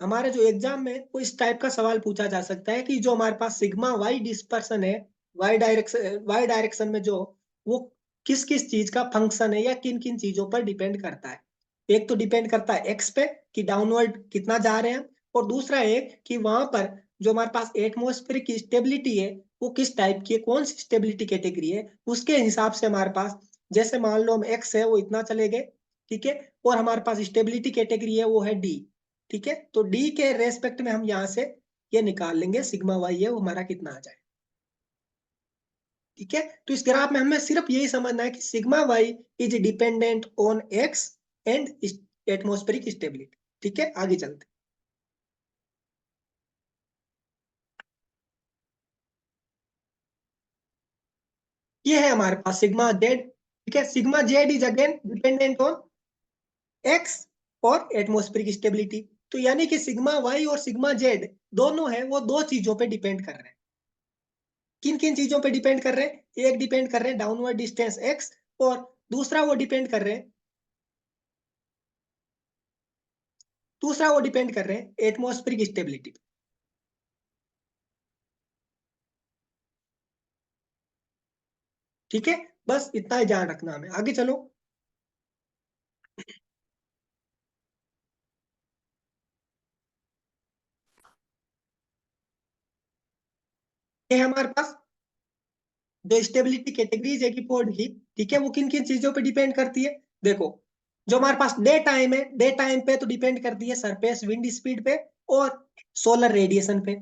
हमारे जो एग्जाम में वो इस टाइप का सवाल पूछा जा सकता है कि जो हमारे पास सिग्मा वाई डिस्पर्सन है, वाई डायरेक्शन में जो, वो किस किस चीज का फंक्शन है या किन किन चीजों पर डिपेंड करता है। एक तो डिपेंड करता है एक्स पे कि डाउनवर्ड कितना जा रहे हैं, और दूसरा है कि वहां पर जो हमारे पास एटमोस्फेरिक की स्टेबिलिटी है वो किस टाइप की है, कौन सी स्टेबिलिटी कैटेगरी है, उसके हिसाब से हमारे पास, जैसे मान लो हम एक्स है वो इतना चले गए। ठीक है, और हमारे पास स्टेबिलिटी कैटेगरी है वो है डी। ठीक है, तो डी के रेस्पेक्ट में हम यहाँ से ये निकाल लेंगे सिग्मा वाई है वो हमारा कितना आ जाए। ठीक है, तो इस ग्राफ में हमें सिर्फ यही समझना है कि sigma Y is dependent on X and atmospheric stability. ठीक है, आगे चलते। ये है हमारे पास सिग्मा जेड। ठीक है, sigma Z is again dependent on x और एटमॉस्फेरिक स्टेबिलिटी। तो यानी कि सिग्मा वाई और सिग्मा जेड दोनों है वो दो चीजों पे डिपेंड कर रहे हैं। किन किन चीजों पे डिपेंड कर रहे हैं? एक डिपेंड कर रहे हैं डाउनवर्ड डिस्टेंस एक्स, और दूसरा वो डिपेंड कर रहे हैं एटमॉस्फेरिक स्टेबिलिटी। ठीक है, बस इतना ही ध्यान रखना हमें। आगे चलो। ये है हमारे पास जो स्टेबिलिटी कैटेगरीज है कीबोर्ड की, ठीक है, वो किन किन चीजों पे डिपेंड करती है? देखो, जो हमारे पास डे टाइम है, डे टाइम पे तो डिपेंड करती है सरफेस विंड स्पीड पे और सोलर रेडिएशन पे।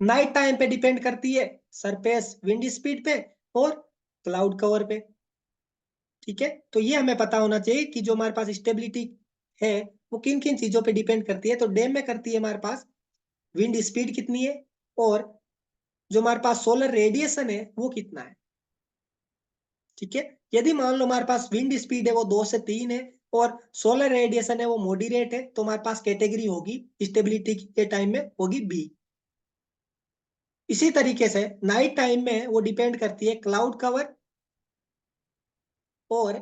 नाइट टाइम पे डिपेंड करती है सरफेस विंड स्पीड पे और क्लाउड कवर पे। ठीक है, तो ये हमें पता होना चाहिए कि जो हमारे पास स्टेबिलिटी है वो किन किन चीजों पे डिपेंड करती है। तो डे में करती है हमारे पास विंड स्पीड कितनी है, और जो हमारे पास सोलर रेडिएशन है वो कितना है। ठीक है, यदि मान लो हमारे पास विंड स्पीड है वो 2 से 3 है और सोलर रेडिएशन है वो मॉडरेट है, तो हमारे पास कैटेगरी होगी स्टेबिलिटी के टाइम में होगी बी। इसी तरीके से नाइट टाइम में वो डिपेंड करती है क्लाउड कवर और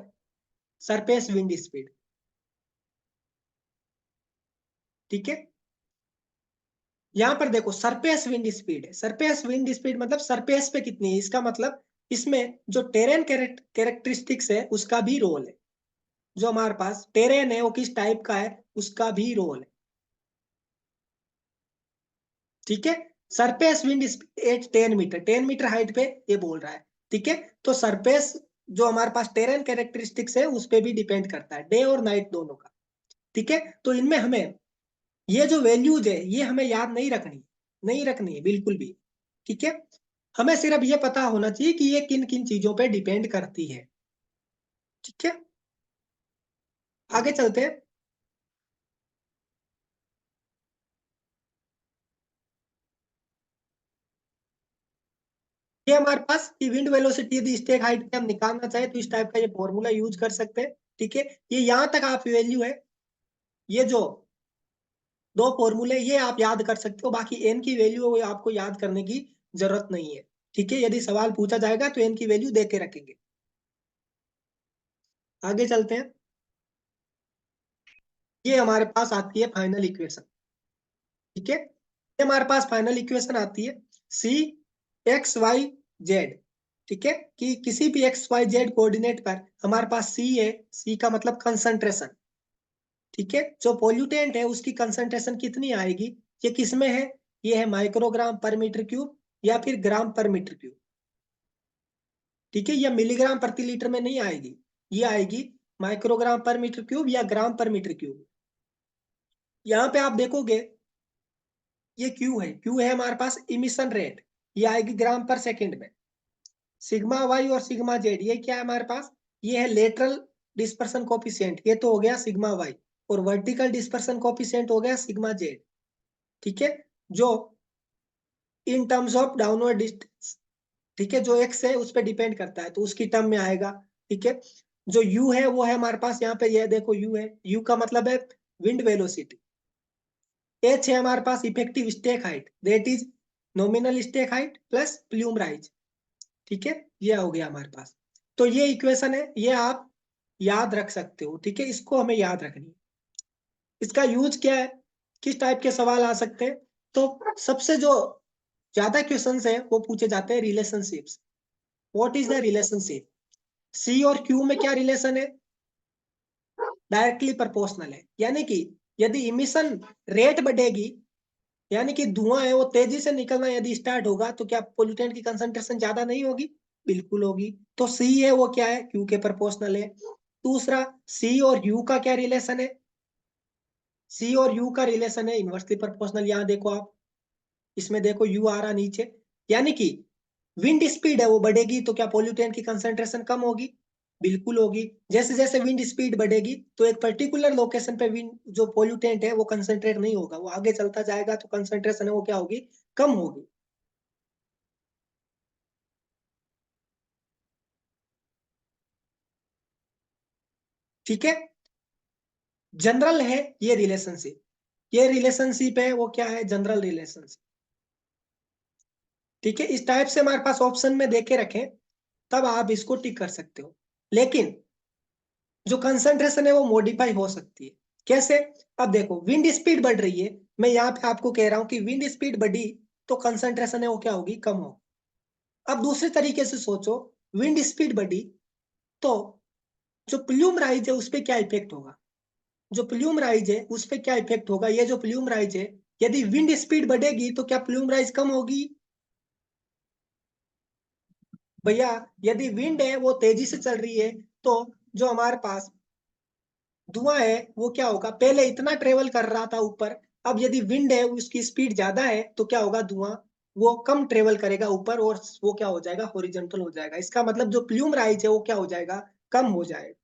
सरफेस विंड स्पीड। ठीक है, यहाँ पर देखो सरफेस विंड स्पीड है, सरफेस विंड स्पीड मतलब सरफेस पे कितनी है, इसका मतलब इसमें जो टेरेन कैरेक्टरिस्टिक्स है उसका भी रोल है। जो हमारे पास टेरेन है वो किस टाइप का है उसका भी रोल है। ठीक है, surface wind speed 8-10 metre, 10 metre height पे ये बोल रहा है। ठीक है, तो सरफेस जो हमारे पास टेरेन कैरेक्टरिस्टिक्स है उस पे भी डिपेंड करता है, डे और नाइट दोनों का। ठीक है, तो इनमें हमें ये जो वैल्यूज है ये हमें याद नहीं रखनी है बिल्कुल भी। ठीक है, हमें सिर्फ ये पता होना चाहिए कि ये किन किन चीजों पे डिपेंड करती है। ठीक है, आगे चलते हैं। ये हमारे पास की विंड वेलोसिटी यदि स्टेक हाइट पे हम निकालना चाहे तो इस टाइप का ये फॉर्मूला यूज कर सकते हैं। ठीक है, ये यहाँ तक आप वैल्यू है, ये जो दो फॉर्मूले ये आप याद कर सकते हो, बाकी एन की वैल्यू है वो आपको याद करने की जरूरत नहीं है। ठीक है, यदि सवाल पूछा जाएगा तो एन की वैल्यू दे के रखेंगे। आगे चलते हैं। ये हमारे पास आती है फाइनल इक्वेशन। ठीक है, ये हमारे पास फाइनल इक्वेशन आती है सी एक्स वाई जेड। ठीक है, कि किसी भी एक्स वाई जेड कोऑर्डिनेट पर हमारे पास सी है, सी का मतलब कंसंट्रेशन। ठीक है, जो पोल्यूटेंट है उसकी कंसंट्रेशन कितनी आएगी, ये किस में है? ये है माइक्रोग्राम पर मीटर क्यूब या फिर ग्राम पर मीटर क्यूब। ठीक है, ये मिलीग्राम प्रति लीटर में नहीं आएगी, ये आएगी माइक्रोग्राम पर मीटर क्यूब या ग्राम पर मीटर क्यूब। यहाँ पे आप देखोगे ये क्यू है हमारे पास इमिशन रेट, ये आएगी ग्राम पर सेकंड में। सिग्मा वाई और सिग्मा जेड ये क्या है हमारे पास? ये है लेटरल डिस्पर्सन कोफिशिएंट, ये तो हो गया सिग्मा वाई, और वर्टिकल डिस्पर्सन कोफिशिएंट हो गया सिग्मा जेड। ठीक है, जो in terms of downward distance, ठीक है, जो एक्स है उस पर डिपेंड करता है तो उसकी टर्म में आएगा। ठीक है, जो यू है वो है हमारे पास यहाँ पे, ये देखो यू है, यू का मतलब है विंड वेलोसिटी। एच है हमारे पास effective stack height, that is nominal stack height plus plume rise. ठीक है, ये हो गया हमारे पास। तो ये इक्वेशन है, ये आप याद रख सकते हो। ठीक है, इसको हमें याद रखनी है। इसका यूज क्या है, किस टाइप के सवाल आ सकते हैं? तो सबसे जो ज्यादा क्वेश्चंस है वो पूछे जाते हैं relationships. What is the relationship? C और क्यू में क्या रिलेशन है? डायरेक्टली प्रोपोर्शनल है, यानी कि यदि इमिशन रेट बढ़ेगी, यानी कि धुआं है वो तेजी से निकलना यदि स्टार्ट होगा, तो क्या पोल्यूटेंट की कंसंट्रेशन ज्यादा नहीं होगी? बिल्कुल होगी। तो सी है वो क्या है? क्यू के प्रोपोर्शनल है। दूसरा, सी और यू का क्या रिलेशन है? सी और यू का रिलेशन है इनवर्सली प्रोपोर्शनल। यहाँ देखो आप, इसमें देखो यू आ रहा नीचे, यानी कि विंड स्पीड है वो बढ़ेगी तो क्या पोल्यूटेंट की कंसंट्रेशन कम होगी? बिल्कुल होगी। जैसे जैसे विंड स्पीड बढ़ेगी तो एक पर्टिकुलर लोकेशन पे विंड जो पोल्यूटेंट है वो कंसंट्रेट नहीं होगा, वो आगे चलता जाएगा तो कंसंट्रेशन है वो क्या होगी? कम होगी। ठीक है, जनरल है ये रिलेशनशिप, ये रिलेशनशिप है वो क्या है, जनरल रिलेशनशिप। ठीक है, इस टाइप से हमारे पास ऑप्शन में देके रखें, तब आप इसको टिक कर सकते हो। लेकिन जो कंसंट्रेशन है वो मॉडिफाई हो सकती है। कैसे? अब देखो, विंड स्पीड बढ़ रही है, मैं यहाँ पे आपको कह रहा हूँ कि विंड स्पीड बढ़ी तो कंसंट्रेशन है वो क्या होगी, कम होगी। अब दूसरे तरीके से सोचो, विंड स्पीड बढ़ी तो जो प्लूम राइज है उस पर क्या इफेक्ट होगा, जो प्लूम राइज है उस पर क्या इफेक्ट होगा, ये जो प्लूम राइज है, यदि विंड स्पीड बढ़ेगी तो क्या प्लूम राइज कम होगी? भैया यदि विंड है वो तेजी से चल रही है तो जो हमारे पास धुआं है वो क्या होगा, पहले इतना ट्रेवल कर रहा था ऊपर, अब यदि विंड है उसकी स्पीड ज्यादा है तो क्या होगा, धुआं वो कम ट्रेवल करेगा ऊपर और वो क्या हो जाएगा, हॉरिजॉन्टल हो जाएगा। इसका मतलब जो प्लूम राइज है वो क्या हो जाएगा, कम हो जाएगा।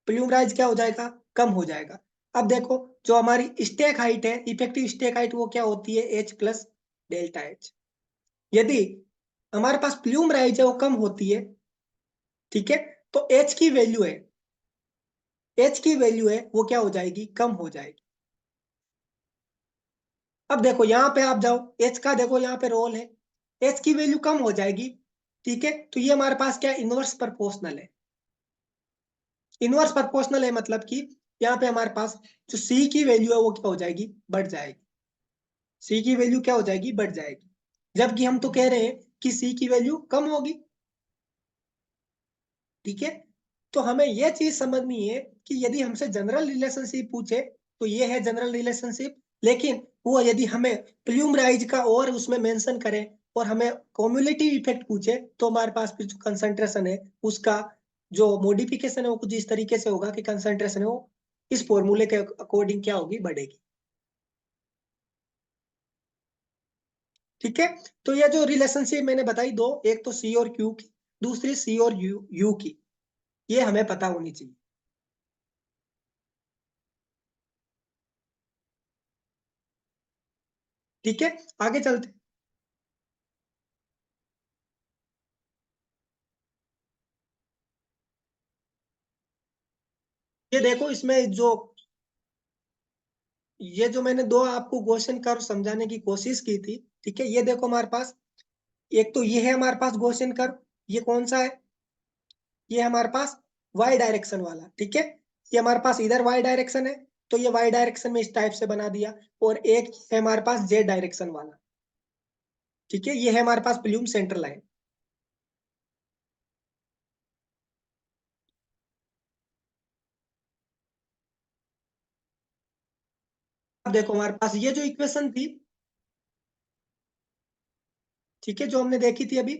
प्लूम राइज क्या हो जाएगा, कम हो जाएगा। अब देखो, जो हमारी स्टेक हाइट है, इफेक्टिव स्टेक हाइट वो क्या होती है, एच प्लस डेल्टा एच। यदि हमारे पास प्लूम राइज है वो कम होती है, ठीक है, तो एच की वैल्यू है, एच की वैल्यू है वो क्या हो जाएगी, कम हो जाएगी। अब देखो यहाँ पे आप जाओ, एच का देखो यहाँ पे रोल है, एच की वैल्यू कम हो जाएगी, ठीक है, तो ये हमारे पास क्या, इनवर्स प्रोपोर्शनल है। इनवर्स प्रोपोर्शनल है मतलब कि यहाँ पे हमारे पास जो सी की वैल्यू है वो क्या हो जाएगी, बढ़ जाएगी। सी की वैल्यू क्या हो जाएगी, बढ़ जाएगी, जबकि हम तो कह रहे हैं कि सी की वैल्यू कम होगी। ठीक है, तो हमें यह चीज समझनी है कि यदि हमसे जनरल रिलेशनशिप पूछे तो ये है जनरल रिलेशनशिप, लेकिन वो यदि हमें प्लूम राइज का और उसमें मेंशन करे और हमें कॉम्युलेटिव इफेक्ट पूछे तो हमारे पास फिर जो कंसंट्रेशन है उसका जो मॉडिफिकेशन है वो कुछ इस तरीके से होगा कि कंसंट्रेशन है वो इस फॉर्मूले के अकॉर्डिंग क्या होगी, बढ़ेगी। ठीक है, तो ये जो रिलेशनशिप मैंने बताई दो, एक तो सी और क्यू की, दूसरी सी और यू की, ये हमें पता होनी चाहिए। ठीक है, आगे चलते। ये देखो इसमें जो, ये जो मैंने दो आपको क्वेश्चन कर्व समझाने की कोशिश की थी, ठीक है, ये देखो हमारे पास, एक तो ये है हमारे पास क्वेश्चन कर्व, ये कौन सा है, ये हमारे पास वाई डायरेक्शन वाला, ठीक है, ये हमारे पास इधर वाई डायरेक्शन है, तो ये वाई डायरेक्शन में इस टाइप से बना दिया। और एक है हमारे पास जेड डायरेक्शन वाला, ठीक है, ये है हमारे पास प्लूम सेंटर लाइन। अब देखो हमारे पास ये जो इक्वेशन थी, ठीक है, जो हमने देखी थी अभी,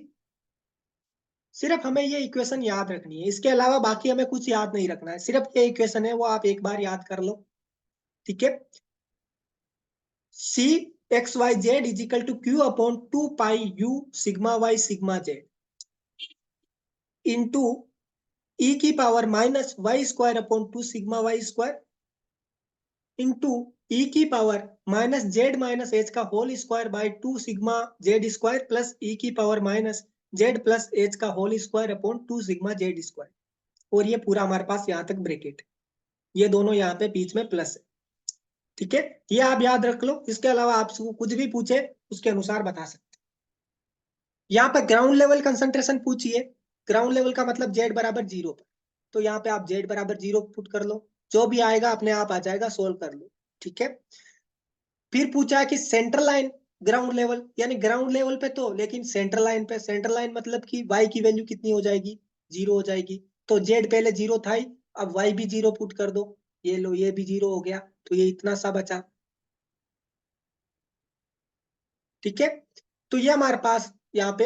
सिर्फ हमें ये इक्वेशन याद रखनी है, इसके अलावा बाकी हमें कुछ याद नहीं रखना है, सिर्फ ये इक्वेशन है वो आप एक बार याद कर लो। ठीक है, C X Y Z is equal to Q upon 2 pi U sigma Y sigma Z into E की power minus Y square upon 2 sigma Y square into E की power minus Z minus H का whole square by 2 sigma Z square plus E की power minus Z plus H का whole square upon 2 sigma Z square. और ये पूरा हमारे पास यहाँ तक ब्रेकेट, ये दोनों यहाँ पे बीच में प्लस है। ठीक है, ये आप याद रख लो, इसके अलावा आपसे कुछ भी पूछे उसके अनुसार बता सकते। यहाँ पे ग्राउंड लेवल कंसंट्रेशन पूछिए, ग्राउंड लेवल का मतलब जेड बराबर 0 पर, तो यहाँ पे आप जेड बराबर 0 पुट कर लो, जो भी आएगा अपने आप आ जाएगा, सोल्व कर लो। ठीक है, फिर पूछा है कि सेंट्रल लाइन ग्राउंड लेवल, यानी ग्राउंड लेवल पे तो, लेकिन सेंट्रल लाइन पे, सेंट्रल लाइन मतलब कि वाई की वैल्यू कितनी हो जाएगी, 0 हो जाएगी, तो जेड पहले 0 था ही, अब वाई भी 0 पुट कर दो, ये लो ये भी 0 हो गया, तो ये इतना सा बचा। ठीक है, तो ये हमारे पास यहाँ पे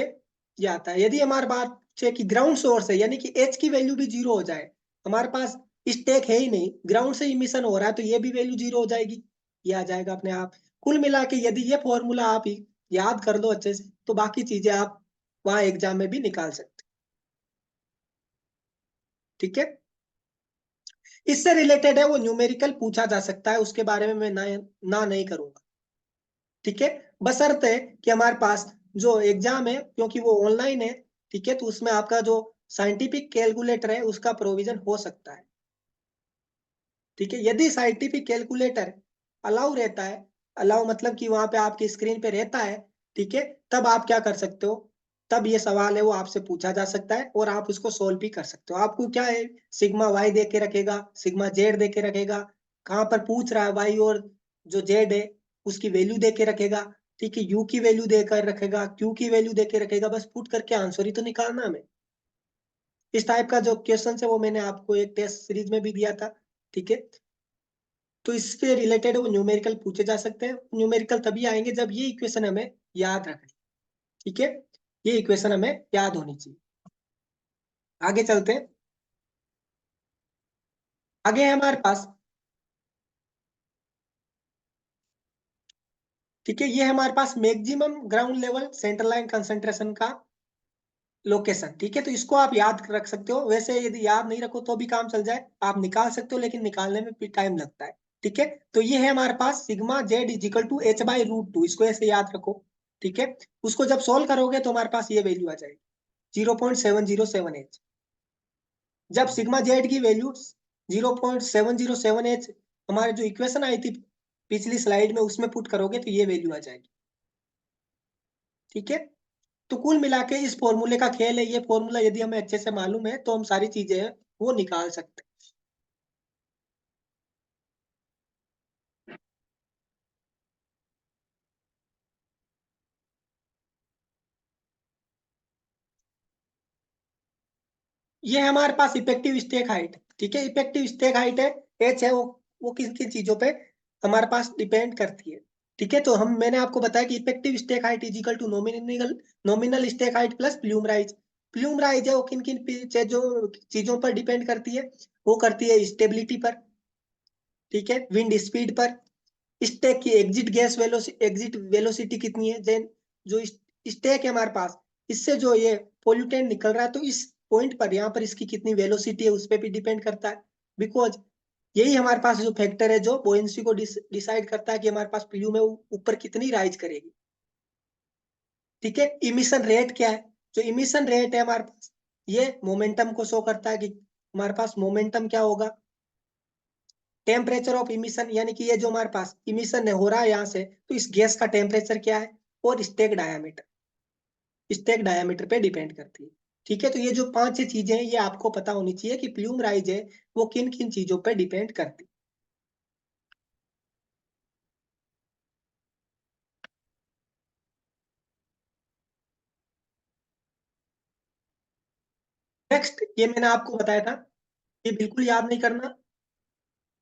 ये आता है। यदि हमारे बात है कि ग्राउंड सोर्स है, यानी कि एच की वैल्यू भी 0 हो जाए, हमारे पास स्टेक है ही नहीं, ग्राउंड से इमिशन हो रहा है, तो ये भी वैल्यू 0 हो जाएगी, ये आ जाएगा अपने आप। कुल मिला के यदि ये फॉर्मूला आप ही याद कर लो अच्छे से, तो बाकी चीजें आप वहां एग्जाम में भी निकाल सकते। ठीक है, इससे रिलेटेड है वो न्यूमेरिकल पूछा जा सकता है, उसके बारे में मैं ना नहीं करूंगा। ठीक है, बशर्ते कि हमारे पास जो एग्जाम है, क्योंकि वो ऑनलाइन है, ठीक है, तो उसमें आपका जो साइंटिफिक कैलकुलेटर है उसका प्रोविजन हो सकता है। ठीक है, यदि साइंटिफिक कैलकुलेटर अलाउ रहता है, अलाउ मतलब कि वहां पे आपकी स्क्रीन पे रहता है, ठीक है, तब आप क्या कर सकते हो, तब ये सवाल है वो आपसे पूछा जा सकता है और आप उसको सोल्व भी कर सकते हो। आपको क्या है, सिग्मा वाई दे के रखेगा, सिग्मा जेड दे के रखेगा, कहाँ पर पूछ रहा है वाई और जो जेड है उसकी वैल्यू दे के रखेगा, ठीक है, यू की वैल्यू देकर रखेगा, क्यू की वैल्यू दे के रखेगा, बस पुट करके आंसर ही तो निकालना हमें। इस टाइप का जो क्वेश्चन है वो मैंने आपको एक टेस्ट सीरीज में भी दिया था, ठीक है। तो इससे रिलेटेड वो न्यूमेरिकल पूछे जा सकते हैं। न्यूमेरिकल तभी आएंगे जब ये इक्वेशन हमें याद रखनी, ठीक है, ये इक्वेशन हमें याद होनी चाहिए। आगे चलते हैं। आगे है हमारे पास, ठीक है, ये है हमारे पास maximum ground level centre line concentration का लोकेशन, ठीक है। तो इसको आप याद रख सकते हो, वैसे यदि याद नहीं रखो तो भी काम चल जाए, आप निकाल सकते हो, लेकिन निकालने में भी टाइम लगता है, ठीक है। तो ये है हमारे पास sigma Z is equal to h/√2, इसको ऐसे याद रखो, ठीक है। उसको जब सोल्व करोगे तो हमारे पास ये वैल्यू आ जाएगी 0.707h। जब सिग्मा जेड की वैल्यू 0.707h हमारे जो इक्वेशन आई थी पिछली स्लाइड में उसमें पुट करोगे तो ये वैल्यू आ जाएगी, ठीक है। तो कुल मिला के इस फॉर्मूले का खेल है, ये फॉर्मूला यदि हमें अच्छे से मालूम है तो हम सारी चीजें हैं वो निकाल सकते हैं। ये है हमारे पास इफेक्टिव स्टेक हाइट, ठीक है, इफेक्टिव स्टेक हाइट है, एच है, वो किन किन चीजों पे हमारे पास डिपेंड करती है, ठीक है। तो हम मैंने आपको बताया कि effective stack height is equal to nominal nominal stack height plus plume rise. Plume rise है वो किन किन जो चीजों पर डिपेंड करती है, वो करती है स्टेबिलिटी पर, ठीक है, विंड स्पीड पर, स्टेक की exit gas velocity, exit velocity कितनी है, देन जो स्टेक है हमारे पास, इससे जो ये पोल्यूटेंट निकल रहा है तो इस पॉइंट पर यहाँ पर इसकी कितनी वेलोसिटी है उस पर भी डिपेंड करता है। बिकॉज यही हमारे पास जो फैक्टर है जो बोयंसी को डिसाइड करता है कि हमारे पास पीयू में ऊपर कितनी राइज करेगी, ठीक है। इमिशन रेट क्या है, जो इमिशन रेट है हमारे पास ये मोमेंटम को शो करता है कि हमारे पास मोमेंटम क्या होगा। टेम्परेचर ऑफ इमिशन यानी कि ये जो हमारे पास इमिशन हो रहा है यहाँ से तो इस गैस का टेम्परेचर क्या है, और स्टेक डायमीटर पे डिपेंड करती है, ठीक है। तो ये जो पांच छह चीजें हैं ये आपको पता होनी चाहिए कि प्लूम राइज है वो किन किन चीजों पे डिपेंड करती है। नेक्स्ट ये मैंने आपको बताया था, ये बिल्कुल याद नहीं करना,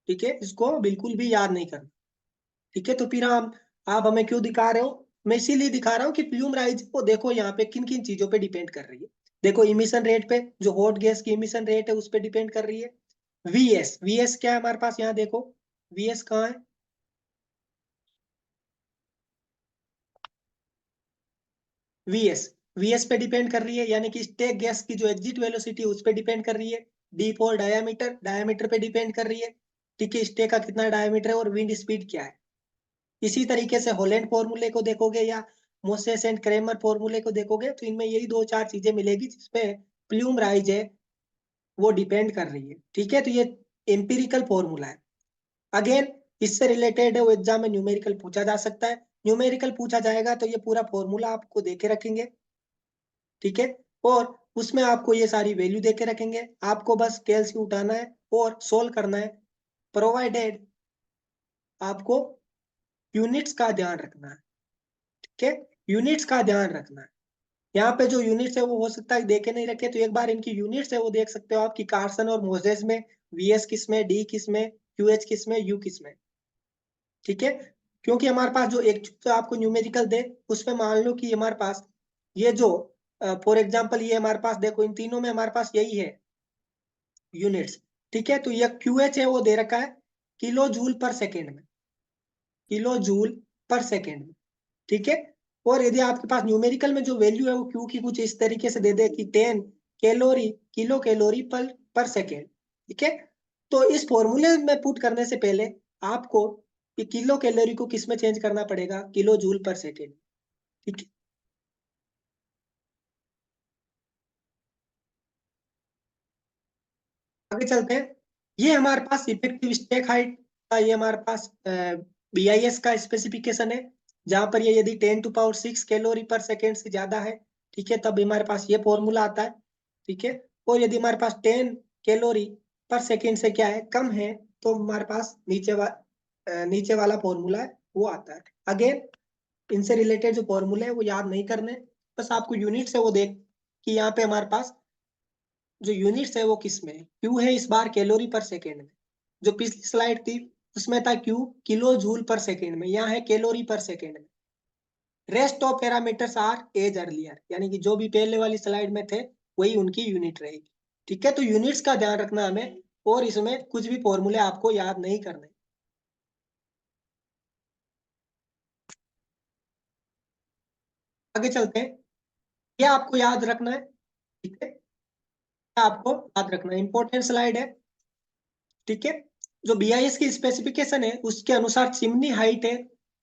ठीक है, इसको बिल्कुल भी याद नहीं करना, ठीक है। तो फिर हम, आप हमें क्यों दिखा रहे हो, मैं इसीलिए दिखा रहा हूँ कि प्लूम राइज को देखो यहाँ पे किन किन चीजों पे डिपेंड कर रही है। देखो इमिशन रेट पे, जो हॉट गैस की इमिशन रेट है उस पे डिपेंड कर रही है। वीएस, वीएस क्या है हमारे पास, यहाँ देखो वीएस कहाँ है, वीएस, वीएस पे डिपेंड कर रही है, यानी कि स्टेक गैस की जो एग्जिट वेलोसिटी है उस पे डिपेंड कर रही है। डी फॉर डायमीटर, डायमीटर पे डिपेंड कर रही है, ठीक है, स्टेक का कितना डायमीटर है, और विंड स्पीड क्या है। इसी तरीके से हॉलैंड फॉर्मूले को देखोगे या मोसेस एंड क्रेमर फॉर्मूले को देखोगे तो इनमें यही दो चार चीजें मिलेगी जिसपे प्लूम राइज है वो डिपेंड कर रही है, ठीक है। तो ये एम्पिरिकल फॉर्मूला है। अगेन इससे रिलेटेड है वो एग्जाम में न्यूमेरिकल पूछा जा सकता है, न्यूमेरिकल पूछा जाएगा तो ये पूरा फॉर्मूला आपको देके रखेंगे, ठीक है, और उसमें आपको ये सारी वैल्यू देके रखेंगे, आपको बस कैलसी उठाना है और सोल्व करना है, प्रोवाइडेड आपको यूनिट्स का ध्यान रखना है, ठीक है, यूनिट्स का ध्यान रखना है। यहाँ पे जो यूनिट्स है वो हो सकता है देखे नहीं रखे, तो एक बार इनकी यूनिट्स है वो देख सकते हो आपकी कार्सन और मोजेस में, वीएस किस में, डी किस में, क्यूएच किस में, यू किस में, ठीक है। क्योंकि हमारे पास जो एक जो आपको न्यूमेरिकल दे उसमें मान लो कि हमारे पास ये जो फॉर एग्जांपल ये हमारे पास देखो इन तीनों में हमारे पास यही है यूनिट्स, ठीक है। तो ये क्यूएच है वो दे रखा है किलो जूल पर सेकेंड में, किलो जूल पर सेकेंड में, ठीक है। और यदि आपके पास न्यूमेरिकल में जो वैल्यू है वो क्यू की कुछ इस तरीके से दे दे कि 10 calorie, kilo calorie per second, ठीक है। तो इस फॉर्मूले में पुट करने से पहले आपको कि किलो कैलोरी को किस में चेंज करना पड़ेगा, किलो जूल पर सेकेंड, ठीक है। आगे चलते हैं। ये हमारे पास इफेक्टिव स्टेक हाइट का, ये हमारे पास BIS का स्पेसिफिकेशन है, जहां पर ये यदि 10⁶ कैलोरी पर सेकेंड से ज्यादा है, ठीक है, तब हमारे पास ये फॉर्मूला आता है, ठीक है। और यदि हमारे पास 10 कैलोरी पर सेकेंड से क्या है, कम है, तो हमारे पास नीचे वाला फॉर्मूला है वो आता है। अगेन इनसे रिलेटेड जो फॉर्मूले है वो याद नहीं करने, बस आपको यूनिट्स है वो देख कि यहाँ पे हमारे पास जो यूनिट्स है वो किस में है। क्यू है इस बार कैलोरी पर सेकेंड में, जो पिछली स्लाइड थी उसमें था Q kilojoule per second में, यहाँ है कैलोरी पर सेकेंड में। Rest of parameters are as earlier, यानी कि जो भी पहले वाली स्लाइड में थे वही उनकी यूनिट रहेगी, ठीक है। तो यूनिट्स का ध्यान रखना हमें, और इसमें कुछ भी फॉर्मूले आपको याद नहीं करने। आगे चलते हैं, ये आपको याद रखना है, ठीक है, आपको याद रखना है, इंपॉर्टेंट स्लाइड है, ठीक है। जो BIS की स्पेसिफिकेशन है उसके अनुसार चिमनी हाइट है,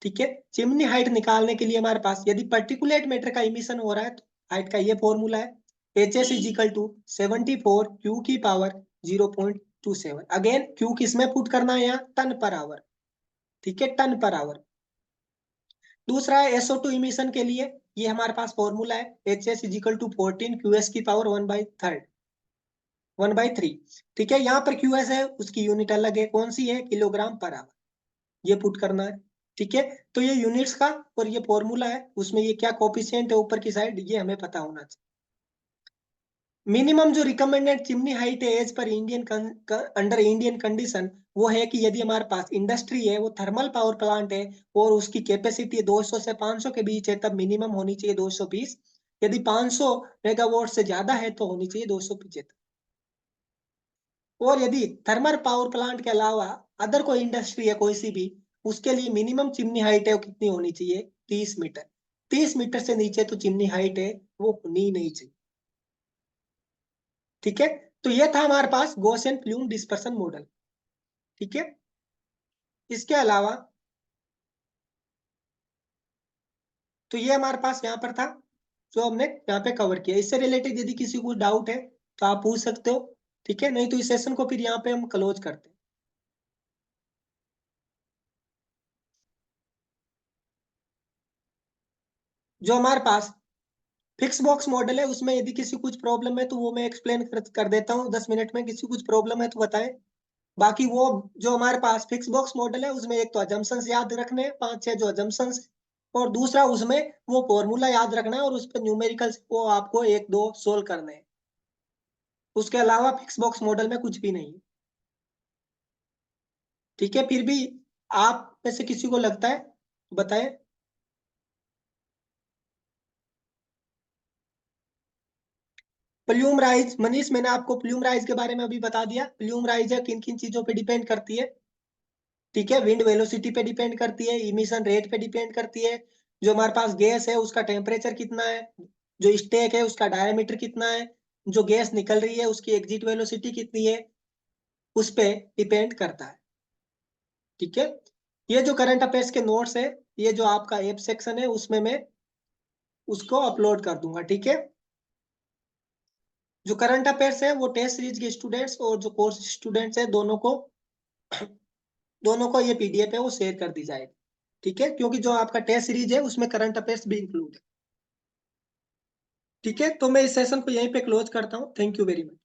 ठीक है। चिमनी हाइट निकालने के लिए हमारे पास यदि पर्टिकुलेट मैटर का इमिशन हो रहा है तो हाइट का ये फॉर्मूला है, HS = 74 Q की पावर 0.27। अगेन Q किस में पुट करना है, यहाँ टन पर आवर, ठीक है, टन पर आवर। दूसरा है SO2 इमिशन के लिए, ये हमारे पास फॉर्मूला है, HS = 14 QS की पावर 1/3, ठीक है। यहाँ पर QS है उसकी यूनिट अलग है, कौन सी है, किलोग्राम पर आवर, ये पुट करना है, ठीक है। तो ये यूनिट्स का और ये फॉर्मूला है, उसमें ये क्या कोफिशिएंट है ऊपर की साइड, ये हमें पता होना चाहिए। मिनिमम जो रिकमेंडेड चिमनी हाइट है as per under Indian condition, वो है कि यदि हमारे पास इंडस्ट्री है, वो थर्मल पावर प्लांट है और उसकी कैपेसिटी 200 से 500 के बीच है, तब मिनिमम होनी चाहिए 220। यदि 500 मेगावाट से ज्यादा है तो होनी चाहिए 275। और यदि थर्मल पावर प्लांट के अलावा अदर कोई इंडस्ट्री है कोई सी भी, उसके लिए मिनिमम चिमनी हाइट है वो कितनी होनी चाहिए, 30 मीटर। 30 मीटर से नीचे तो चिमनी हाइट है वो होनी नहीं चाहिए, ठीक है। तो ये था हमारे पास गॉसियन प्लूम डिस्पर्सन मॉडल, ठीक है। इसके अलावा तो ये हमारे पास यहाँ पर था जो हमने यहाँ पे कवर किया। इससे रिलेटेड यदि किसी को डाउट है तो आप पूछ सकते हो, ठीक है, नहीं तो इस सेशन को फिर यहाँ पे हम क्लोज करते हैं। जो हमारे पास फिक्स बॉक्स मॉडल है उसमें यदि किसी कुछ प्रॉब्लम है तो वो मैं एक्सप्लेन कर देता हूँ 10 मिनट में, किसी कुछ प्रॉब्लम है तो बताएं। बाकी वो जो हमारे पास फिक्स बॉक्स मॉडल है उसमें एक तो अजम्पशंस याद रखने हैं, 5-6 जो अजम्पशंस, और दूसरा उसमें वो फॉर्मूला याद रखना है और उस पर न्यूमेरिकल्स वो आपको 1-2 सोल्व करने हैं। उसके अलावा फिक्स बॉक्स मॉडल में कुछ भी नहीं है, ठीक है। फिर भी आप में से किसी को लगता है तो बताएं। प्लूम राइज, मनीष मैंने आपको प्लूम राइज के बारे में अभी बता दिया। प्लूम राइज है किन किन चीजों पे डिपेंड करती है, ठीक है, विंड वेलोसिटी पे डिपेंड करती है, इमिशन रेट पे डिपेंड करती है, जो हमारे पास गैस है उसका टेम्परेचर कितना है, जो स्टेक है उसका डायमीटर कितना है, जो गैस निकल रही है उसकी एग्जिट वेलोसिटी कितनी है, उस पे डिपेंड करता है, ठीक है। ये जो करंट अफेयर्स के नोट्स है, ये जो आपका ऐप सेक्शन है उसमें मैं उसको अपलोड कर दूंगा, ठीक है। जो करंट अफेयर्स है वो टेस्ट सीरीज के स्टूडेंट्स और जो कोर्स स्टूडेंट्स है दोनों को ये PDF है वो शेयर कर दी जाएगी, ठीक है, क्योंकि जो आपका टेस्ट सीरीज है उसमें करंट अफेयर्स भी इंक्लूड है, ठीक है। तो मैं इस सेशन को यहीं पे क्लोज करता हूँ, थैंक यू वेरी मच।